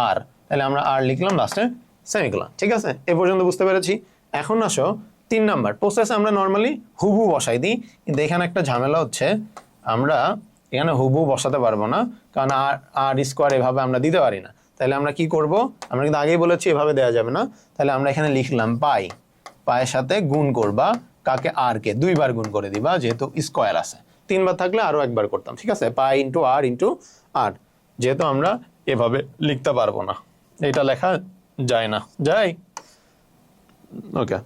আর, তাহলে আমরা আর লিখলাম, লাস্টে সেমিকোলন। ঠিক আছে, এ পর্যন্ত বুঝতে পেরেছি। এখন আসো 3 নাম্বার প্রসেস। আমরা নর্মালি হুবু বসাই দিই, কিন্তু এখানে একটা ঝামেলা হচ্ছে, আমরা এখানে হুবু বসাতে পারবো না, কারণ আর স্কোয়ার এভাবে আমরা দিতে পারি না। তাহলে আমরা কি করব, আমরা কিন্তু আগেই বলেছি এভাবে দেওয়া যাবে না। তাহলে আমরা এখানে লিখলাম পায়ের সাথে গুণ করবা কাকে, আর কে 2 বার গুণ করে দিবা, যেহেতু স্কোয়ার আছে। 3 বার থাকলে আরো একবার করতাম। ঠিক আছে, পাই ইন্টু আর, যেহেতু আমরা এভাবে লিখতে পারবো না, এটা লেখা যায় না, যাই ওকে।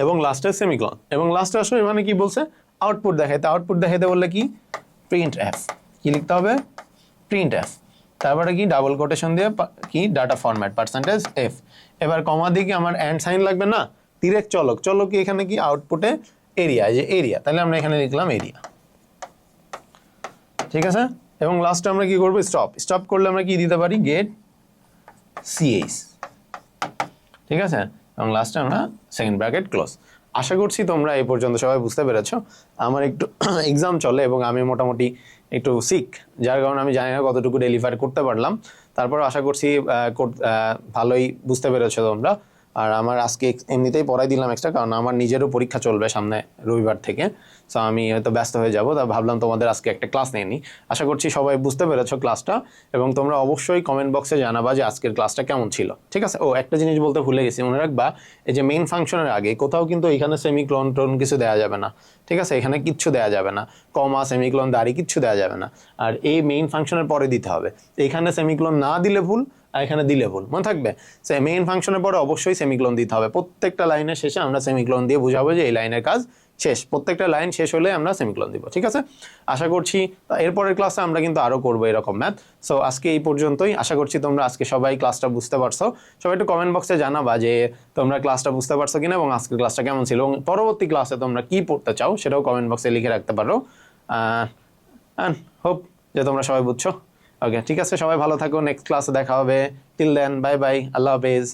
এবং লাস্টে সেমিকোলন, এবং লাস্টে আসলে মানে কি বলছে, আউটপুট দেখাইতে। আউটপুট দেখাইতে বললে কি, প্রিন্ট এফ, কি লিখতে হবে, প্রিন্ট এফ, তারপরে কি ডাবল কোটেশন দিয়ে কি ডাটা ফরম্যাট পার্সেন্টেজ এফ। এবার কমা দিয়ে কি আমার অ্যান্ড সাইন লাগবে না, ডিরেক্ট চলক কি এখানে কি আউটপুটে এরিয়া, যে এরিয়া, তাহলে আমরা এখানে লিখলাম এরিয়া। ঠিক আছে, এবং লাস্টে আমরা কি করবো, স্টপ করলে আমরা কি দিতে পারি, গেট সিএইচ। ঠিক আছে, এবং লাস্টে আমরা সেকেন্ড ব্র্যাকেট ক্লোজ। আশা করছি তোমরা এই পর্যন্ত সবাই বুঝতে পেরেছো। আমার একটু এক্সাম চলে এবং আমি মোটামুটি একটু সিক, যার কারণে আমি জানি না কতটুকু ডেলিভার করতে পারলাম। তারপর আশা করছি ভালোই বুঝতে পেরেছো তোমরা। আর আমার আজকে এমনিতেই পড়াই দিলাম এক্সট্রা, কারণ আমার নিজেরও পরীক্ষা চলবে সামনে রবিবার থেকে। সো আমি হয়তো ব্যস্ত হয়ে যাবো, তা ভাবলাম তোমাদের আজকে একটা ক্লাস নিয়ে নিই। আশা করছি সবাই বুঝতে পেরেছো ক্লাসটা, এবং তোমরা অবশ্যই কমেন্ট বক্সে জানাবা যে আজকের ক্লাসটা কেমন ছিল। ঠিক আছে, ও একটা জিনিস বলতে ভুলে গেছি, মনে রাখবা এই যে মেইন ফাংশনের আগে কোথাও কিন্তু এখানে সেমিকোলন টোন কিছু দেওয়া যাবে না। ঠিক আছে, এখানে কিচ্ছু দেওয়া যাবে না, কমা সেমিকোলন দাঁড়ি কিচ্ছু দেওয়া যাবে না। আর এই মেইন ফাংশনের পরে দিতে হবে, এখানে সেমিকোলন না দিলে ভুল, আর এখানে দিলে ভুল, মনে থাকবে। সে মেইন ফাংশনের পরে অবশ্যই সেমিকোলন দিতে হবে। প্রত্যেকটা লাইনের শেষে আমরা সেমিকোলন দিয়ে বুঝাবো যে এই লাইনের কাজ শেষ, প্রত্যেকটা লাইন শেষ হলে আমরা সেমিকোলন দিব। ঠিক আছে, আশা করছি এরপরের ক্লাসে আমরা কিন্তু আরো করবো এরকম ম্যাথ। সো আজকে এই পর্যন্তই। আশা করছি তোমরা আজকে সবাই ক্লাসটা বুঝতে পারছো। সবাই একটু কমেন্ট বক্সে জানাবা যে তোমরা ক্লাসটা বুঝতে পারছো কিনা, এবং আজকের ক্লাসটা কেমন ছিল, এবং পরবর্তী ক্লাসে তোমরা কি পড়তে চাও সেটাও কমেন্ট বক্সে লিখে রাখতে পারো। হোপ যে তোমরা সবাই বুঝছো। ওকে, ঠিক আছে, সবাই ভালো থাকো, নেক্সট ক্লাসে দেখা হবে। টিল দেন, বাই বাই, আল্লাহ হাফেজ।